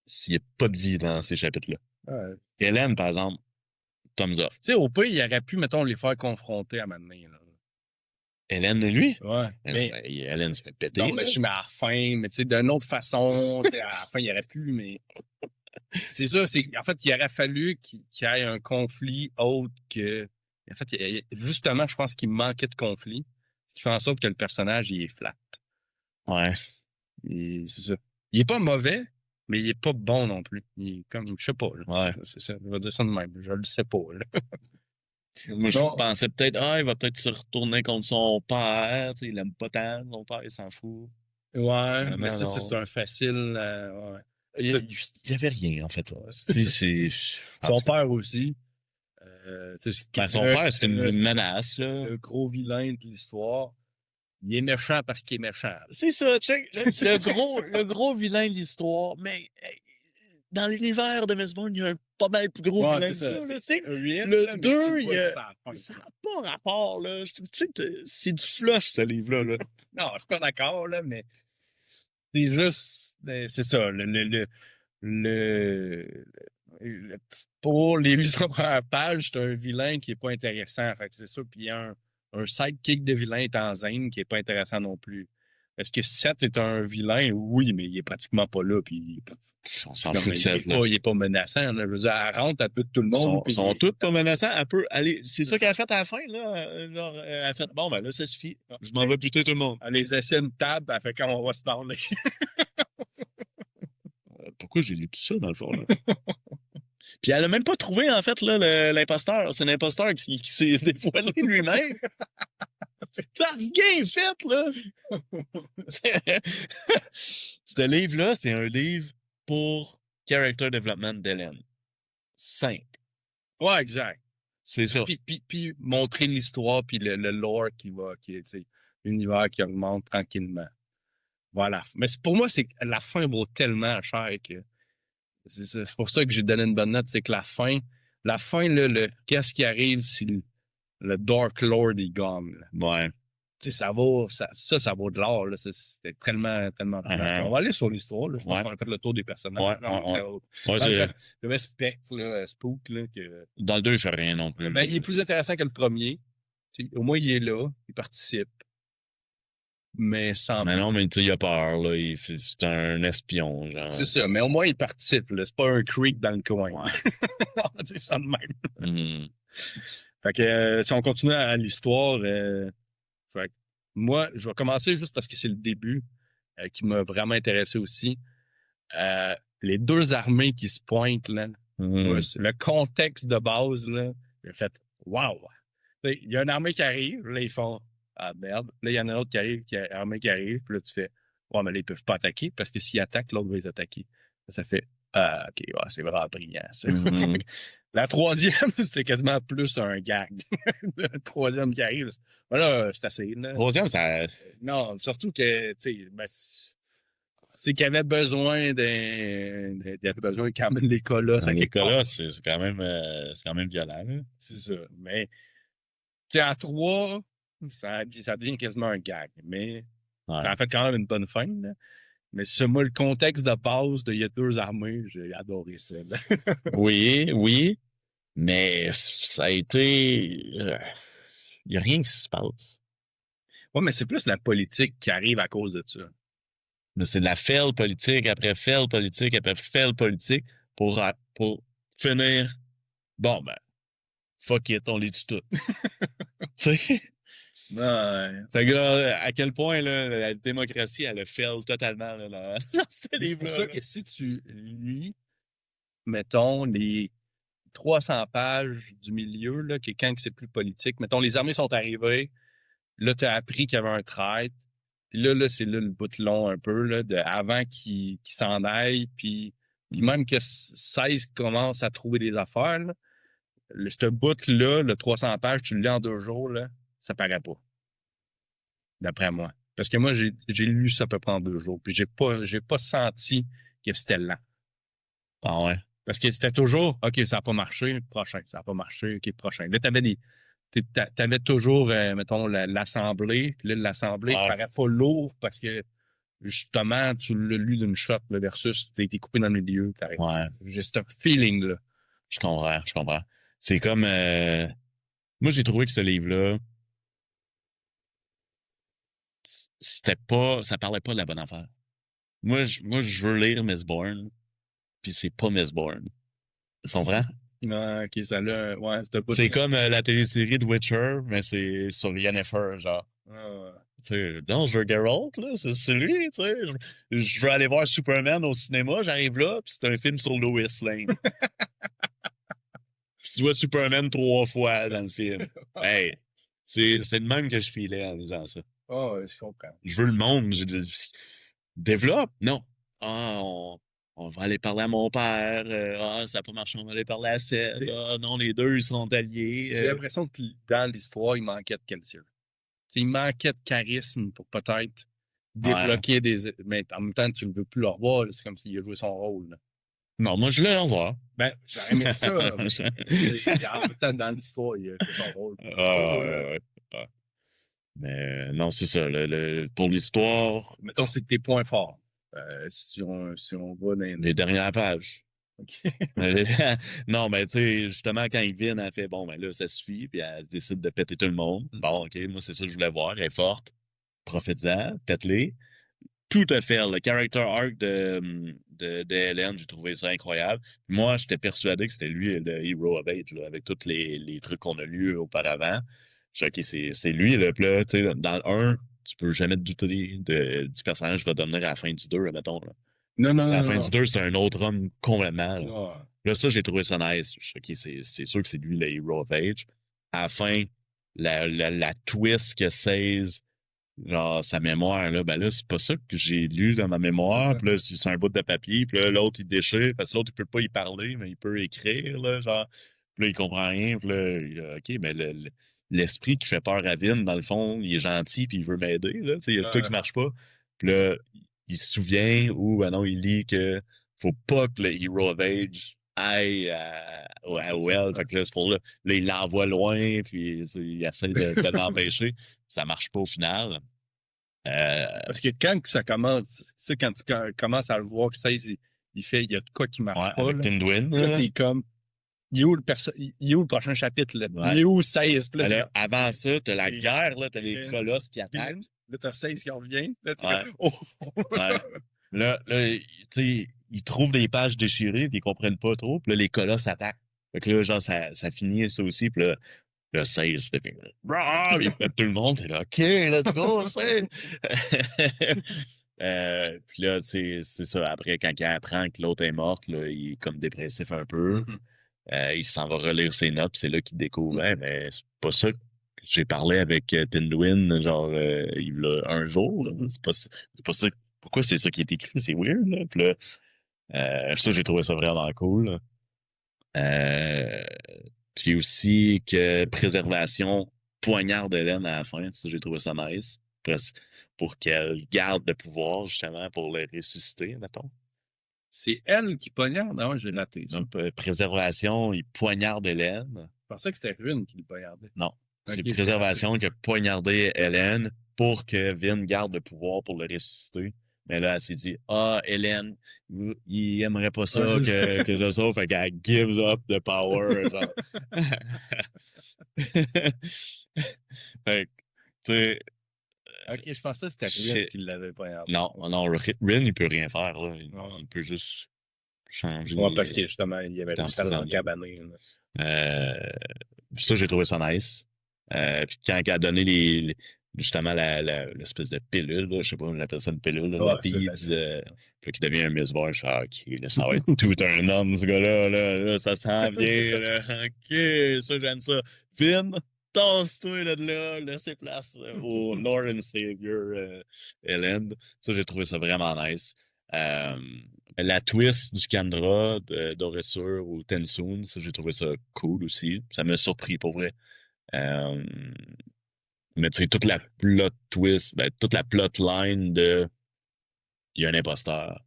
S'il n'y a pas de vie dans ces chapitres-là. Ouais. Hélène, par exemple, thumbs up. Tu sais, au pire, il aurait pu, mettons, les faire confronter à maintenant. Là. Hélène et lui? Ouais. Mais Hélène se fait péter. Non, mais je suis à la fin, mais tu sais, d'une autre façon, tu sais, à la fin, il aurait pu, mais. C'est ça, en fait, il aurait fallu qu'il y ait un conflit autre que. En fait, justement, je pense qu'il manquait de conflit, ce qui fait en sorte que le personnage, il est flat. Ouais. C'est ça. Il est pas mauvais, mais il est pas bon non plus. Il est comme, je sais pas. Là. Ouais. C'est ça, je vais dire ça de même. Je le sais pas. Là. Moi, je Non. pensais peut-être, il va peut-être se retourner contre son père. Tu sais, il aime pas tant, son père, il s'en fout. Ouais, mais Non, ça, non. c'est un facile. Ouais. Il y avait rien, en fait. Son père aussi. Son père, c'est une menace, là. Le gros vilain de l'histoire. Il est méchant parce qu'il est méchant. C'est ça, check. Le gros vilain de l'histoire, mais dans l'univers de Miss Bond, il y a un pas mal plus gros vilain que ça. Le 2, ça n'a pas rapport, là. Tu sais, c'est du flush, ce livre-là. Là. Non, je suis pas d'accord, là, mais c'est juste, c'est ça, pour les 800 premières pages, c'est un vilain qui est pas intéressant. Fait que c'est ça. Puis il y a un sidekick de vilain étant Zane qui est pas intéressant non plus. Est-ce que Seth est un vilain? Oui, mais il est pratiquement pas là. Puis on s'en fout de Seth. Il est pas menaçant. Là. Je veux dire, elle rentre, elle peut tout le monde. Ils sont tous pas menaçants. Elle peut aller. C'est ça qu'elle a fait à la fin, là. Genre, elle a fait, bon, ben là, ça suffit. Je m'en vais buter tout le monde. Elle les essaie une table, elle fait quand on va se parler. Pourquoi j'ai lu tout ça, dans le fond, là? Puis elle a même pas trouvé, en fait, là, l'imposteur. C'est l'imposteur qui s'est dévoilé lui-même. T'as rien fait, là! Ce livre-là, c'est un livre pour character development d'Hélène. Simple. Ouais, exact. C'est ça. Puis montrer l'histoire, puis le lore qui est, l'univers qui augmente tranquillement. Voilà. Mais pour moi, c'est la fin vaut tellement cher que c'est pour ça que j'ai donné une bonne note. C'est que la fin, qu'est-ce qui arrive si le Dark Lord est gone? Là. Ouais. Tu sais, ça vaut de l'or. Là. C'était tellement, tellement. On va aller sur l'histoire. Là. Je pense qu'on a fait le tour des personnages. Le Spectre, là, Spook. Là, dans le 2, il fait rien non plus. Ben, il est plus intéressant que le premier. T'sais, au moins, il est là. Il participe. Mais sans. Mais non, mais tu sais, il a peur. Là. C'est un espion. Genre. C'est ça. Mais au moins, il participe. Là. C'est pas un creek dans le coin. Ouais. On va dire ça de même. Mm. Fait que si on continue à l'histoire, fait que moi, je vais commencer juste parce que c'est le début qui m'a vraiment intéressé aussi. Les deux armées qui se pointent, là, le contexte de base, là, j'ai fait « Wow! » Il y a une armée qui arrive, là, ils font « Ah, merde! » Là, il y en a une autre qui arrive, une armée qui arrive, puis là, tu fais « Ouais, mais là, ils peuvent pas attaquer, parce que s'ils attaquent, l'autre va les attaquer. » Ça fait « Ah, OK, ouais, c'est vraiment brillant, ça. Mm-hmm. » La troisième, c'était quasiment plus un gag. Le troisième qui arrive, voilà, c'est assez. Là. Troisième, ça... Non, surtout que, tu sais, c'est qu'il y avait besoin il y avait besoin quand même des colosses. Les colosses, c'est quand même violent. Là. C'est ça. Mais, tu sais, à 3, ça devient quasiment un gag. Mais, ça a fait quand même une bonne fin. Là. Mais c'est moi, le contexte de base il y a deux armées, j'ai adoré ça. oui. Mais ça a été... Il n'y a rien qui se passe. Ouais, mais c'est plus la politique qui arrive à cause de ça. Mais c'est de la fail politique après fail politique après fail politique pour finir. Bon, ben, fuck it, on les tue tout. Tu sais? Ouais. Fait que là, à quel point là, la démocratie, elle a fail totalement là, dans ce livre-là. C'est pour ça que si tu lis, mettons, les 300 pages du milieu, là, qui quand c'est plus politique, mettons, les armées sont arrivées, là, tu as appris qu'il y avait un traître, puis là c'est là le bout long un peu, là, avant qu'il s'en aille, puis même que 16 commence à trouver des affaires, là, ce bout-là, le 300 pages, tu le lis en 2 jours, là, ça paraît pas. D'après moi. Parce que moi, j'ai lu ça à peu près en 2 jours, puis j'ai pas senti que c'était lent. Ah ouais. Parce que c'était toujours, OK, ça n'a pas marché, prochain, ça n'a pas marché, OK, prochain. Là, t'avais toujours, mettons, l'assemblée, puis là, l'assemblée Ouais. paraît pas lourd parce que, justement, tu l'as lu d'une shot, là, versus t'as été coupé dans le milieu, t'arrêtes. Ouais. J'ai ce feeling-là. Je comprends, je comprends. C'est comme... moi, j'ai trouvé que ce livre-là, c'était pas... Ça parlait pas de la bonne affaire. Moi, je veux lire Miss Bourne, puis c'est pas Miss Bourne. Tu comprends? Non, OK, ça là, ouais, c'était pas... C'est comme la télésérie de Witcher, mais c'est sur Yennefer, genre. Ah, Tu sais, non, je veux Geralt, là, c'est lui, tu sais. Je veux aller voir Superman au cinéma, j'arrive là, puis c'est un film sur Lois Lane. Puis tu vois Superman 3 fois dans le film. Hey, c'est le même que je filais en disant ça. ouais, je comprends. Je veux le monde. Je dis, développe. Non. Ah, on va aller parler à mon père. Ah, ça n'a pas marché, on va aller parler à Seth. T'sais, Ah, non, les deux, ils sont alliés. j'ai l'impression que dans l'histoire, il manquait de quelqu'un. Il manquait de charisme pour peut-être Ouais. débloquer des... Mais en même temps, tu ne veux plus le revoir, là, c'est comme s'il a joué son rôle, là. Non, moi, je l'ai au revoir. Ben, j'aurais aimé ça, mais en même temps, dans l'histoire, il a joué son rôle. Ah, ouais, ouais. Mais non, c'est ça. Pour l'histoire, Mettons, c'est tes points forts. Si on va dans les dernières pages. OK. Non, mais tu sais, justement, quand il vient, elle fait bon, ben là, ça suffit, puis elle décide de péter tout le monde. Bon, OK, moi, c'est ça que je voulais voir. Elle est forte, profites-en, pète-les. Tout à fait. Le character arc de Hélène, j'ai trouvé ça incroyable. Moi, j'étais persuadé que c'était lui le Hero of Age, là, avec tous les trucs qu'on a lus auparavant. Je dis, OK, c'est lui, là. Puis là, tu sais, dans le 1, tu peux jamais te douter du personnage qui va devenir à la fin du 2, mettons, là. Non, non, À la non, fin non. du 2, c'est un autre homme complètement, là. Non. Là, ça, j'ai trouvé ça nice. Je dis, OK, c'est sûr que c'est lui le Hero of Age. À la fin, la twist que 16 genre sa mémoire, là, ben là, c'est pas ça que j'ai lu dans ma C'est mémoire. ça. Puis là, c'est un bout de papier. Puis là, l'autre, il déchire. Parce que l'autre, il peut pas y parler, mais il peut écrire, là, genre. Puis là, il comprend rien. Puis là, OK, mais l'esprit qui fait peur à Vin, dans le fond, il est gentil, puis il veut m'aider, là. Tu sais, il y a de quoi qui marche pas. Puis là, il se souvient, ou, ben non, il lit que faut pas que le Hero of Age aille à Well. Fait que là, c'est pour là, il l'envoie loin, puis il essaie de l'empêcher. Ça marche pas au final. Parce que quand que ça commence, tu sais, quand tu commences à le voir que ça, il y a de quoi qui marche Ouais, pas, avec là. Tindwin. Là, t'es comme, il est où le prochain chapitre, là? Ouais. Il est où 16? Puis là, Alors, avant ça, t'as la guerre, là, t'as les Ouais. colosses qui attaquent. là, t'as 16 qui revient. Là, t'es Ouais. comme, oh! Ouais. Là, tu sais, ils trouvent des pages déchirées, puis ils comprennent pas trop. Puis là, les colosses attaquent. Fait que là, genre, ça finit ça aussi. Puis là, le 16 devient... Ah, il pète tout le monde. T'es là, OK, let's go, c'est... Puis là, c'est ça. Après, quand il apprend que l'autre est morte, là, il est comme dépressif un peu. Il s'en va relire ses notes, puis c'est là qu'il découvre, hey, mais c'est pas ça que j'ai parlé avec Tindwin, genre, il y a un jour, là. C'est pas ça. Pourquoi c'est ça qui est écrit? C'est weird, là. Puis là, ça, j'ai trouvé ça vraiment cool, là. Euh, Puis aussi que préservation poignarde Hélène à la fin, ça, j'ai trouvé ça nice. Pour qu'elle garde le pouvoir, justement, pour le ressusciter, mettons. C'est elle qui poignarde. Ah ouais, j'ai raté ça. Donc, préservation, il poignarde Hélène. Je pensais que c'était Rune qui le poignardait. Non. C'est Ok, préservation qui a poignardé Hélène pour que Vin garde le pouvoir pour le ressusciter. Mais là, elle s'est dit, ah, Hélène, il aimerait pas ça Ouais, que je sauve, fait qu'elle gives up the power, genre. Fait que, tu sais, Ok, je pensais que c'était Rune shit. qui l'avait poignardé. Non, Rin, il peut rien faire, là. Non. Il peut juste changer. Ouais, parce que justement, il y avait Dans réussi à ses l'encabaner, là. Euh, ça, j'ai trouvé ça nice. Puis quand elle a donné justement l'espèce de pilule, là, je sais pas, on appelle ça une pilule, là, Ouais, la pizza, puis qui devient un Miss-Bar, je suis OK, là, ça va être tout un homme, ce gars-là, là, ça s'en vient, là, OK, ça, j'aime ça. Vin, tasse-toi là, de là, laissez place au Lord and Savior Hélène. Ça, j'ai trouvé ça vraiment nice. Euh, la twist du Kandra d'Oressur ou Tensoon, ça, j'ai trouvé ça cool aussi. Ça m'a surpris, pour vrai. Euh, Mais tu sais, toute la plot twist, ben, toute la plot line de il y a un imposteur.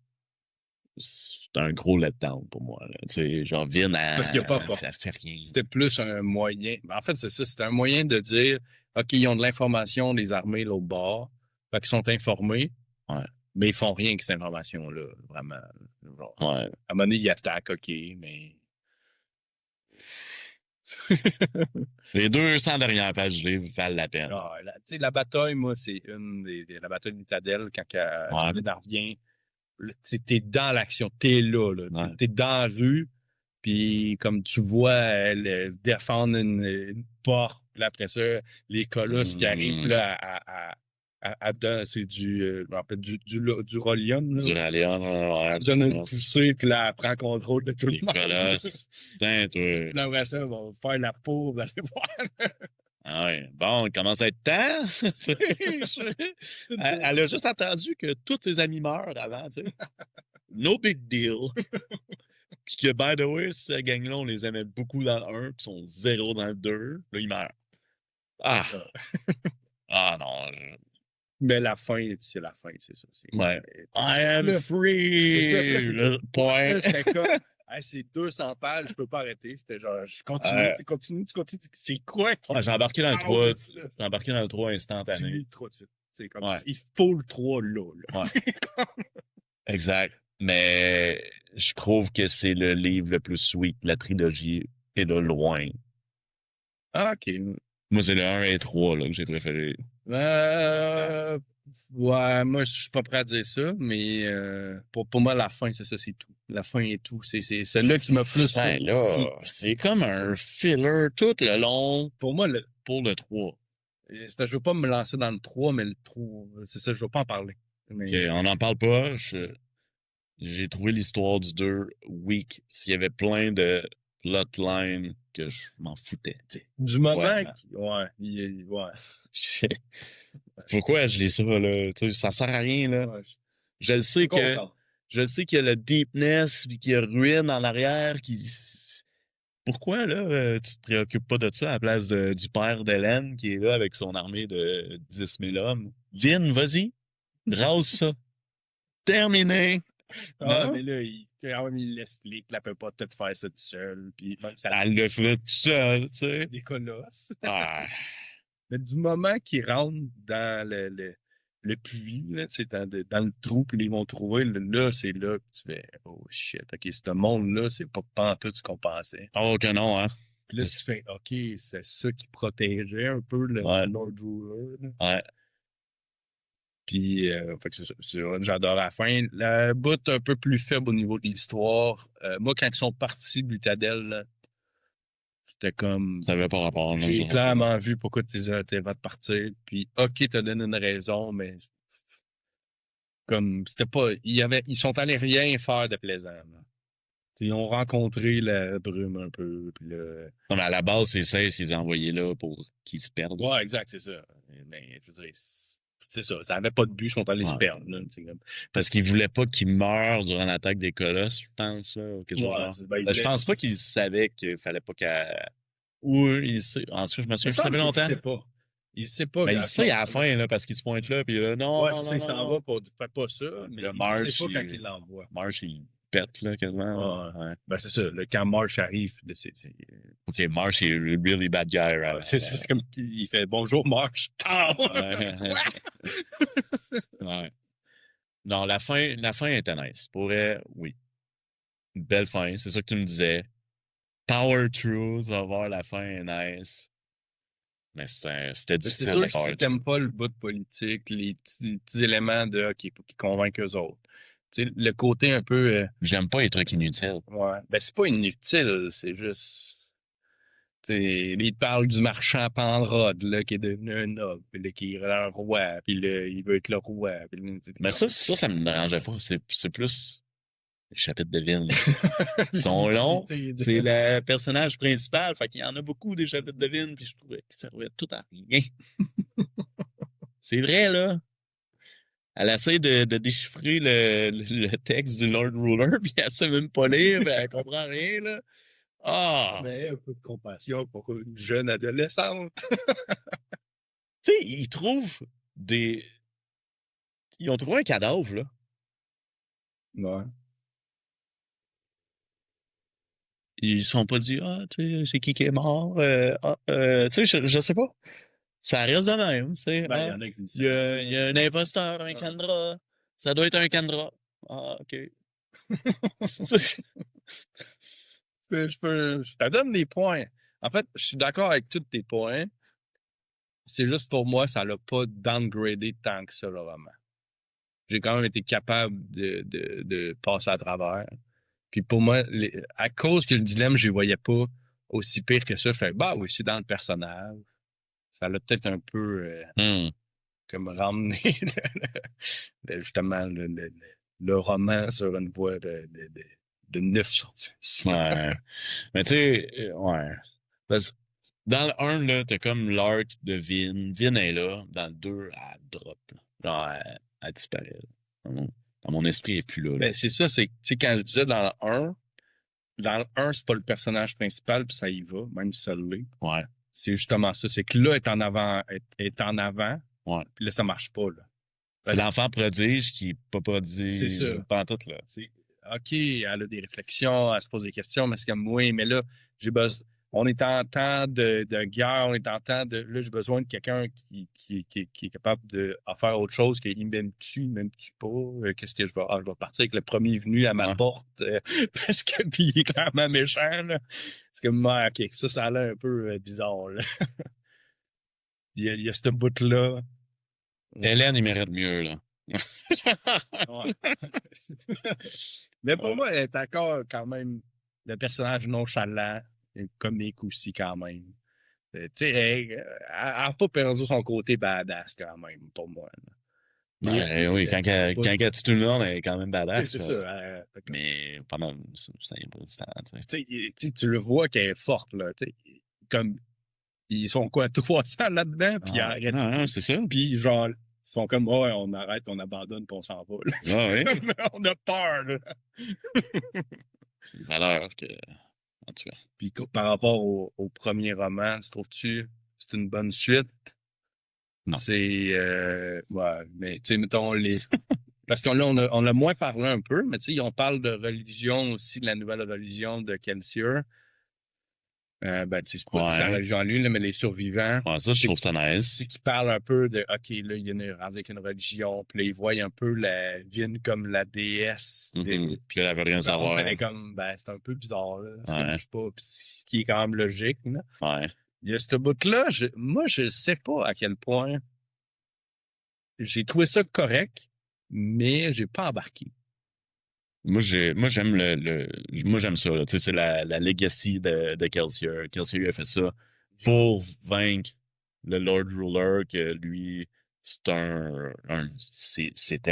C'est un gros letdown pour moi. Là. Tu sais, genre, Vin, Parce qu'il n'y a pas elle fait rien. C'était plus un moyen. En fait, c'est ça. C'était un moyen de dire, OK, ils ont de l'information des armées l'autre bord. Fait qu'ils sont informés, Ouais. mais ils font rien avec cette information-là, vraiment. Genre, Ouais. à un moment donné, ils attaquent, OK, mais... Les 200 dernières pages du livre valent la peine. Ah, tu sais, la bataille, moi, c'est la bataille d'Itadel, quand Ouais. Lynn revient. Tu sais, t'es dans l'action, t'es là, là. Ouais. T'es dans la rue, puis comme tu vois, elle défendre une porte, puis après ça, les colosses qui arrivent, puis là, c'est je me rappelle, du Rolion, là. Du Rallion, ouais. Elle donne une poussée, puis là, elle prend contrôle de tout Les le monde. colosses. Putain, toi. Puis là, après ça, elle va faire la peau, vous allez voir. Ah ouais. Bon, il commence à être temps. Elle a juste attendu que tous ses amis meurent avant, tu sais. No big deal. Puis que, by the way, cette gang-là, on les aimait beaucoup dans le 1, puis sont zéro dans le 2. Là, ils meurent. Ah! Ah non. Mais la fin, c'est la fin, c'est ça. Ouais. I am Là, free! c'est ça, là, Le point. là, j'étais comme, hey, c'est 200 pages, je peux pas arrêter. C'était genre, je continue, tu continues. C'est quoi? Ouais, j'ai embarqué dans le 3. J'ai embarqué dans le 3 Tu instantané. lis le 3 tout de suite. C'est comme, Ouais. il faut le 3 là. Ouais. Exact. Mais je trouve que c'est le livre le plus sweet de la trilogie et de loin. Ah, OK. Moi, c'est le 1 et 3 là, que j'ai préféré. Ouais, moi, je suis pas prêt à dire ça, mais pour moi, la fin, c'est ça, c'est tout. La fin est tout. C'est celui-là qui m'a plus... Ben là, c'est comme un filler tout le long Pour moi, pour le 3. c'est parce que je veux pas me lancer dans le 3, mais le 3, c'est ça, je veux pas en parler. Mais, OK, on n'en parle pas. J'ai trouvé l'histoire du 2 weak. S'il y avait plein de plotlines que je m'en foutais. Tu sais. du moment Ouais. ouais. Pourquoi je lis ça, là? Tu sais, ça sert à rien, là. Ouais, Je le sais que... Je sais qu'il y a le deepness puis qu'il y a ruine en arrière qui... Pourquoi, là, tu te préoccupes pas de ça à la place du père d'Hélène qui est là avec son armée de 10 000 hommes? Vin, vas-y, rase ça. Terminé. Ah, Non? mais là, il l'explique, elle peut pas tout faire ça tout seul, puis même ça Elle le fait tout seul, tu sais. des colosses. Ah, Mais du moment qu'ils rentrent dans le puits, là, tu sais, dans le trou, puis ils vont trouver, là, c'est là que tu fais, oh shit, OK, ce monde-là, c'est pas pantoute ce qu'on pensait. oh que non, hein. Puis là, tu fais, OK, c'est ça qui protégeait un peu le Ouais. Lord Ruler. Là. Ouais. Puis, fait que c'est ça. J'adore la fin. Le bout un peu plus faible au niveau de l'histoire. Moi, quand ils sont partis de l'Utadel, là, c'était comme... Ça avait pas rapport. non, J'ai ça. clairement vu pourquoi tu vas te partir. Puis, OK, t'as donné une raison, mais comme c'était pas. Ils sont allés rien faire de plaisant. Là. Ils ont rencontré la brume un peu. Puis là... Non, mais à la base, c'est 16 qu'ils ont envoyé là pour qu'ils se perdent. Ouais, exact, c'est ça. Mais je veux dire, c'est ça. Ça n'avait pas de but, ils sont allés se perdre. Là, comme... Parce qu'ils voulaient pas qu'ils meurent durant l'attaque des colosses, je pense. Là, ou quelque chose genre. Je pense pas qu'ils savaient qu'il fallait pas qu'elle. Ou il sait. En tout cas, je me souviens, ça fait longtemps. Il sait pas. Il sait pas. Mais il sait à la fin, là, parce qu'il se pointe là, puis là, non. Ouais, non, c'est ça, non, il s'en va pour. Fais pas ça, mais le il Marsh, sait pas quand il l'envoie. Marsh, il pète, là, quasiment. Ouais. Ben, c'est ça. Quand Marsh arrive, c'est. Ok, Marsh, il est really bad guy, right? C'est comme il fait bonjour, Marsh. Ouais. Non, la fin était nice. Pour elle, oui. Une belle fin, c'est ça que tu me disais. Power Truth, va voir la fin est nice. Mais c'était difficile. C'est sûr que si t'aimes pas le bout politique, les petits éléments de OK, pour qu'ils convainquent eux autres. Tu sais, le côté un peu. J'aime pas les trucs inutiles. Ouais. Ben, c'est pas inutile, c'est juste. Tu sais, il parle du marchand Penrod, là, qui est devenu un noble, puis là, qui est un roi, puis là, il veut être le roi. Puis là, mais ça me dérangeait pas. C'est plus les chapitres de Vin. Ils sont longs. C'est le personnage principal. Fait qu'il y en a beaucoup des chapitres de Vin, puis je trouvais qu'ils servaient tout à rien. C'est vrai, là. Elle essaie de déchiffrer le texte du Lord Ruler, puis elle sait même pas lire, puis elle comprend rien, là. Ah! Mais un peu de compassion pour une jeune adolescente. Tu sais, ils trouvent des... Ils ont trouvé un cadavre, là. Ouais. Ils se sont pas dit, ah, tu sais, c'est qui est mort? Tu sais, je sais pas. Ça reste de même, tu sais. Ben, il y Ah, en a qui disent il y a un imposteur, un Kandra. Ça doit être un Kandra. Ah, OK. je te donne des points. En fait, je suis d'accord avec tous tes points. C'est juste pour moi, ça l'a pas downgradé tant que ça, le roman. J'ai quand même été capable de passer à travers. Puis pour moi, à cause que le dilemme, je ne voyais pas aussi pire que ça, je fais, bah oui, c'est dans le personnage. Ça l'a peut-être un peu comme ramené justement le roman sur une voie de 9 sur 10. Ouais. Mais tu sais, ouais. Parce que dans le 1, là, t'as comme l'arc de Vin. Vin est là. Dans le 2, elle drop. Là. Genre, elle disparaît. Là. Dans mon esprit, elle est plus là. Ben, c'est ça, c'est, tu sais, quand je disais dans le 1, c'est pas le personnage principal, puis ça y va, même si ça l'est. Ouais. C'est justement ça. C'est que là, est en avant, Ouais. puis là, ça marche pas, là. C'est l'enfant prodige qui est pas C'est prodige. ça. Pantoute, là. OK, elle a des réflexions, elle se pose des questions, mais c'est comme, oui, mais là, j'ai besoin. On est en temps de guerre, on est en temps de. Là, j'ai besoin de quelqu'un qui est capable de faire autre chose, qu'il m'aime-tu, m'aime-tu pas? Qu'est-ce que je vais. Ah, je vais partir avec le premier venu à ma Ouais. porte, parce que puis il est quand même méchant, là. C'est comme, ouais, OK, ça a l'air un peu bizarre, là. Il y a ce bout-là. Hélène, il mérite mieux, là. Ouais. Mais pour moi, elle est encore quand même le personnage nonchalant et comique aussi quand même. Tu sais, elle n'a pas perdu son côté badass quand même, pour moi. Là. Ouais, oui, quand elle tue tout le monde, elle est quand même badass. C'est ça. Mais pendant c'est important, tu sais. Tu le vois qu'elle est forte, là. Comme, ils sont quoi, 300 là-dedans, puis Ah, non, c'est ça. puis genre, ils sont comme, oh, ouais, on arrête, on abandonne, puis on s'en va. Là. Ah, oui. On a peur, là. C'est une valeur que. En tout cas. Puis par rapport au premier roman, trouves-tu c'est une bonne suite? Non. C'est ouais, mais tu sais, mettons les. Parce qu'on là, on a moins parlé un peu, mais tu sais, on parle de religion aussi, de la nouvelle religion de Kelsier. Ben, tu sais, c'est pas sa religion à lui, là, mais les survivants. Ouais, ça, je trouve ça nice. C'est qui parle un peu de OK, là, il y a avec une religion, puis là, ils voient un peu la Vine comme la déesse. Puis là, elle veut rien savoir. Elle est comme, ben, c'est un peu bizarre, là. Ouais. Je sais pas, puis ce qui est quand même logique, là. Ouais. Il y a ce bout-là, moi, je sais pas à quel point j'ai trouvé ça correct, mais j'ai pas embarqué. Moi, j'aime moi, j'aime ça, là. Tu sais, c'est la legacy de Kelsier. Kelsier a fait ça pour vaincre le Lord Ruler, que lui, c'était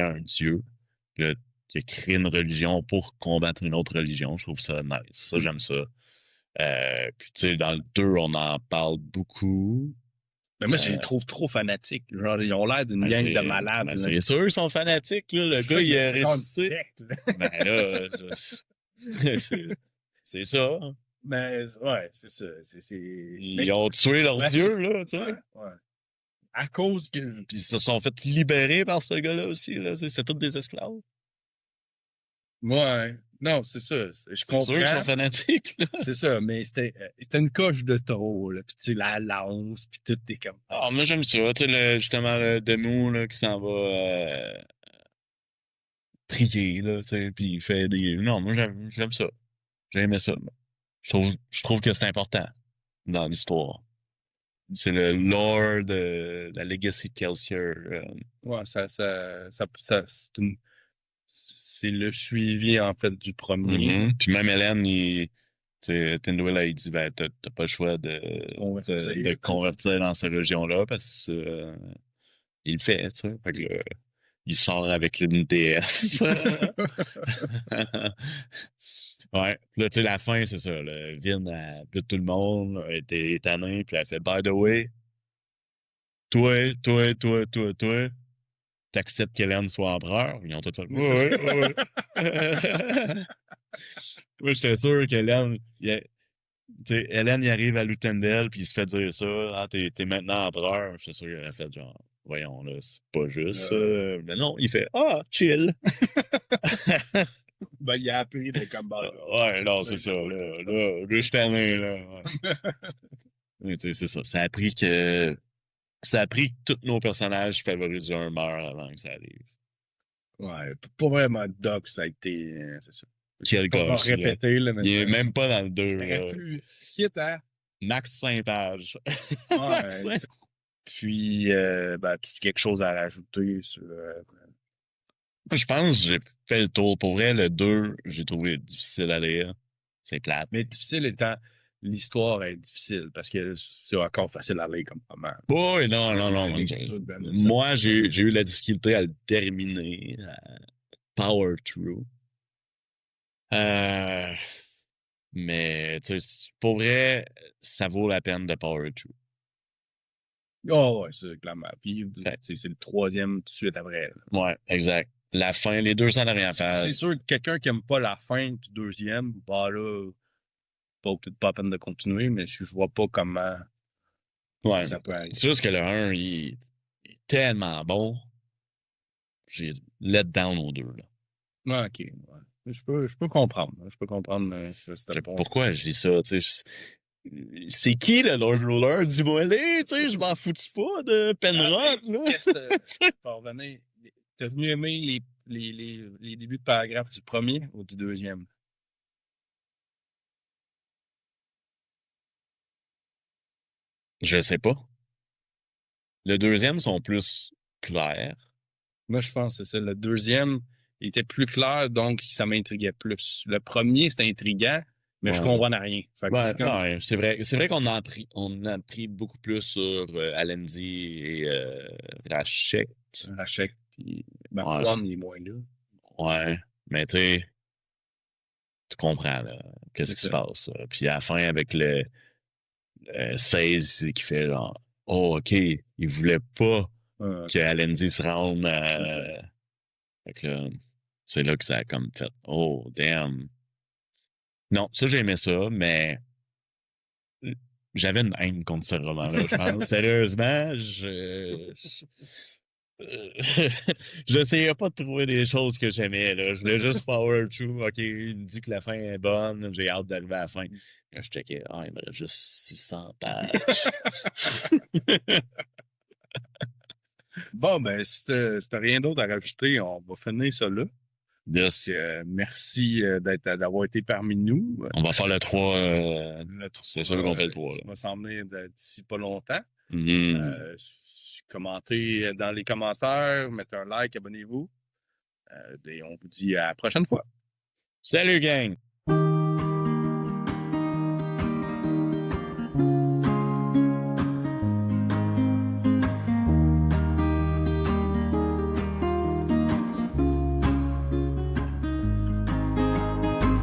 un dieu. Là, qui a créé une religion pour combattre une autre religion. Je trouve ça nice. Ça, j'aime ça. Puis, tu sais, dans le 2, on en parle beaucoup. Mais moi, je les trouve trop fanatiques. Genre, ils ont l'air d'une gang de malades. Ben, c'est sûr, ils sont fanatiques, là. Le gars, il est resté. Ben là, c'est ça. Mais ouais, c'est ça. Ils ont tué leur dieu, là, tu sais. Ouais. À cause que. Puis ils se sont fait libérer par ce gars-là aussi, là. C'est tous des esclaves. Ouais. Non, c'est ça. Je comprends. C'est sûr qu'ils sont fanatiques, là. C'est ça, mais c'était une coche de trop, là. Puis tu sais, la lance, puis tout est comme. Ah, moi, j'aime ça. Tu sais, justement, le Demu, là, qui s'en va prier, là, tu sais, puis il fait des... Non, moi, j'aime ça. J'ai aimé ça. Je trouve que c'est important dans l'histoire. C'est le lore de la legacy de Kelsier. Ouais, c'est le suivi, en fait, du premier. Puis même Hélène, Tindwyl, il dit, ben, t'as pas le choix de convertir dans cette religion-là parce que il le fait, tu sais. Fait que il sort avec une déesse. Ouais. Là, tu sais, la fin, c'est ça. Vin a bute tout le monde, elle était étonnée, puis elle fait, by the way, toi, t'acceptes qu'Hélène soit empereur? Ils ont tout fait, ouais. Moi, j'étais sûr qu'Hélène, sais, Hélène, il arrive à Lutendel, puis il se fait dire ça. Ah, t'es maintenant empereur. Je suis sûr qu'il a fait genre, voyons, là, c'est pas juste ça. Mais non, il fait, ah, chill. Ben, il a appris de combat. Ouais, non, c'est ça. Là, je suis tanné, là. Ouais. Mais tu sais, c'est ça. Ça a pris que tous nos personnages favoris du 1 meurent avant que ça arrive. Ouais, pas vraiment Doc, ça a été. C'est ça. Quel Pas gosse, là. répéter, là, mais Il est même pas dans le 2. aurait pu. Quitte à. Max Saint-Page. Max Ouais. Puis, ben, tu as quelque chose à rajouter sur. Je pense que j'ai fait le tour. Pour vrai, le 2, j'ai trouvé difficile à lire. C'est plate. Mais difficile étant, l'histoire est difficile parce que c'est encore facile à lire comme roman. Oh, non, non, non. Moi, j'ai eu la difficulté à le terminer. Power through. Mais, tu sais, pour vrai, ça vaut la peine de power through. Oh, ouais, c'est clairement. Puis, c'est le troisième tout de suite après. Là. Ouais, exact. La fin, les 200 dernières C'est pages. sûr que quelqu'un qui aime pas la fin du deuxième, bah là, peut-être pas la peine de continuer, mais je vois pas comment Ouais. ça peut aller. C'est juste que le 1, il est tellement bon. J'ai let down aux 2, là. Ouais, ok. Ouais. Je peux comprendre. Je peux comprendre. C'était bon. Pourquoi je dis ça, tu sais? C'est qui le Lord Ruler? Dis-moi, tu sais, je m'en fous pas de Penrod, là. Qu'est-ce que pour revenir, t'as venu aimer les débuts de paragraphe du premier ou du deuxième? Je sais pas. Le deuxième sont plus clairs. Moi, je pense que c'est ça. Le deuxième, il était plus clair, donc ça m'intriguait plus. Le premier, c'était intriguant, mais je Ouais. comprenais rien. Fait que Ouais, c'est comme- ouais, c'est vrai. C'est vrai qu'on on a appris beaucoup plus sur Alendi et Rachek. Rachek, puis Ouais. Marquand, il est moins là. Ouais. Mais tu sais, tu comprends, là. Qu'est-ce C'est qui se ça. passe. Puis à la fin, avec le 16, c'est qui fait genre, oh, OK, il voulait pas que Alendi se rende à. Fait que là, c'est là que ça a comme fait, oh, damn. Non, ça, j'aimais ça, mais j'avais une haine contre ce roman-là, je pense. Sérieusement, j'essayais pas de trouver des choses que j'aimais, là. Je voulais juste power through. OK, il me dit que la fin est bonne, j'ai hâte d'arriver à la fin. Là, je checkais, ah, il me reste juste 600 pages. Bon, ben, si t'as rien d'autre à rajouter, on va finir ça là. Yes. Merci d'avoir été parmi nous. On va faire le 3. C'est sûr qu'on fait le 3. Ça va s'en venir d'ici pas longtemps. Mm. Commentez dans les commentaires, mettez un like, abonnez-vous. Et on vous dit à la prochaine fois. Salut, gang!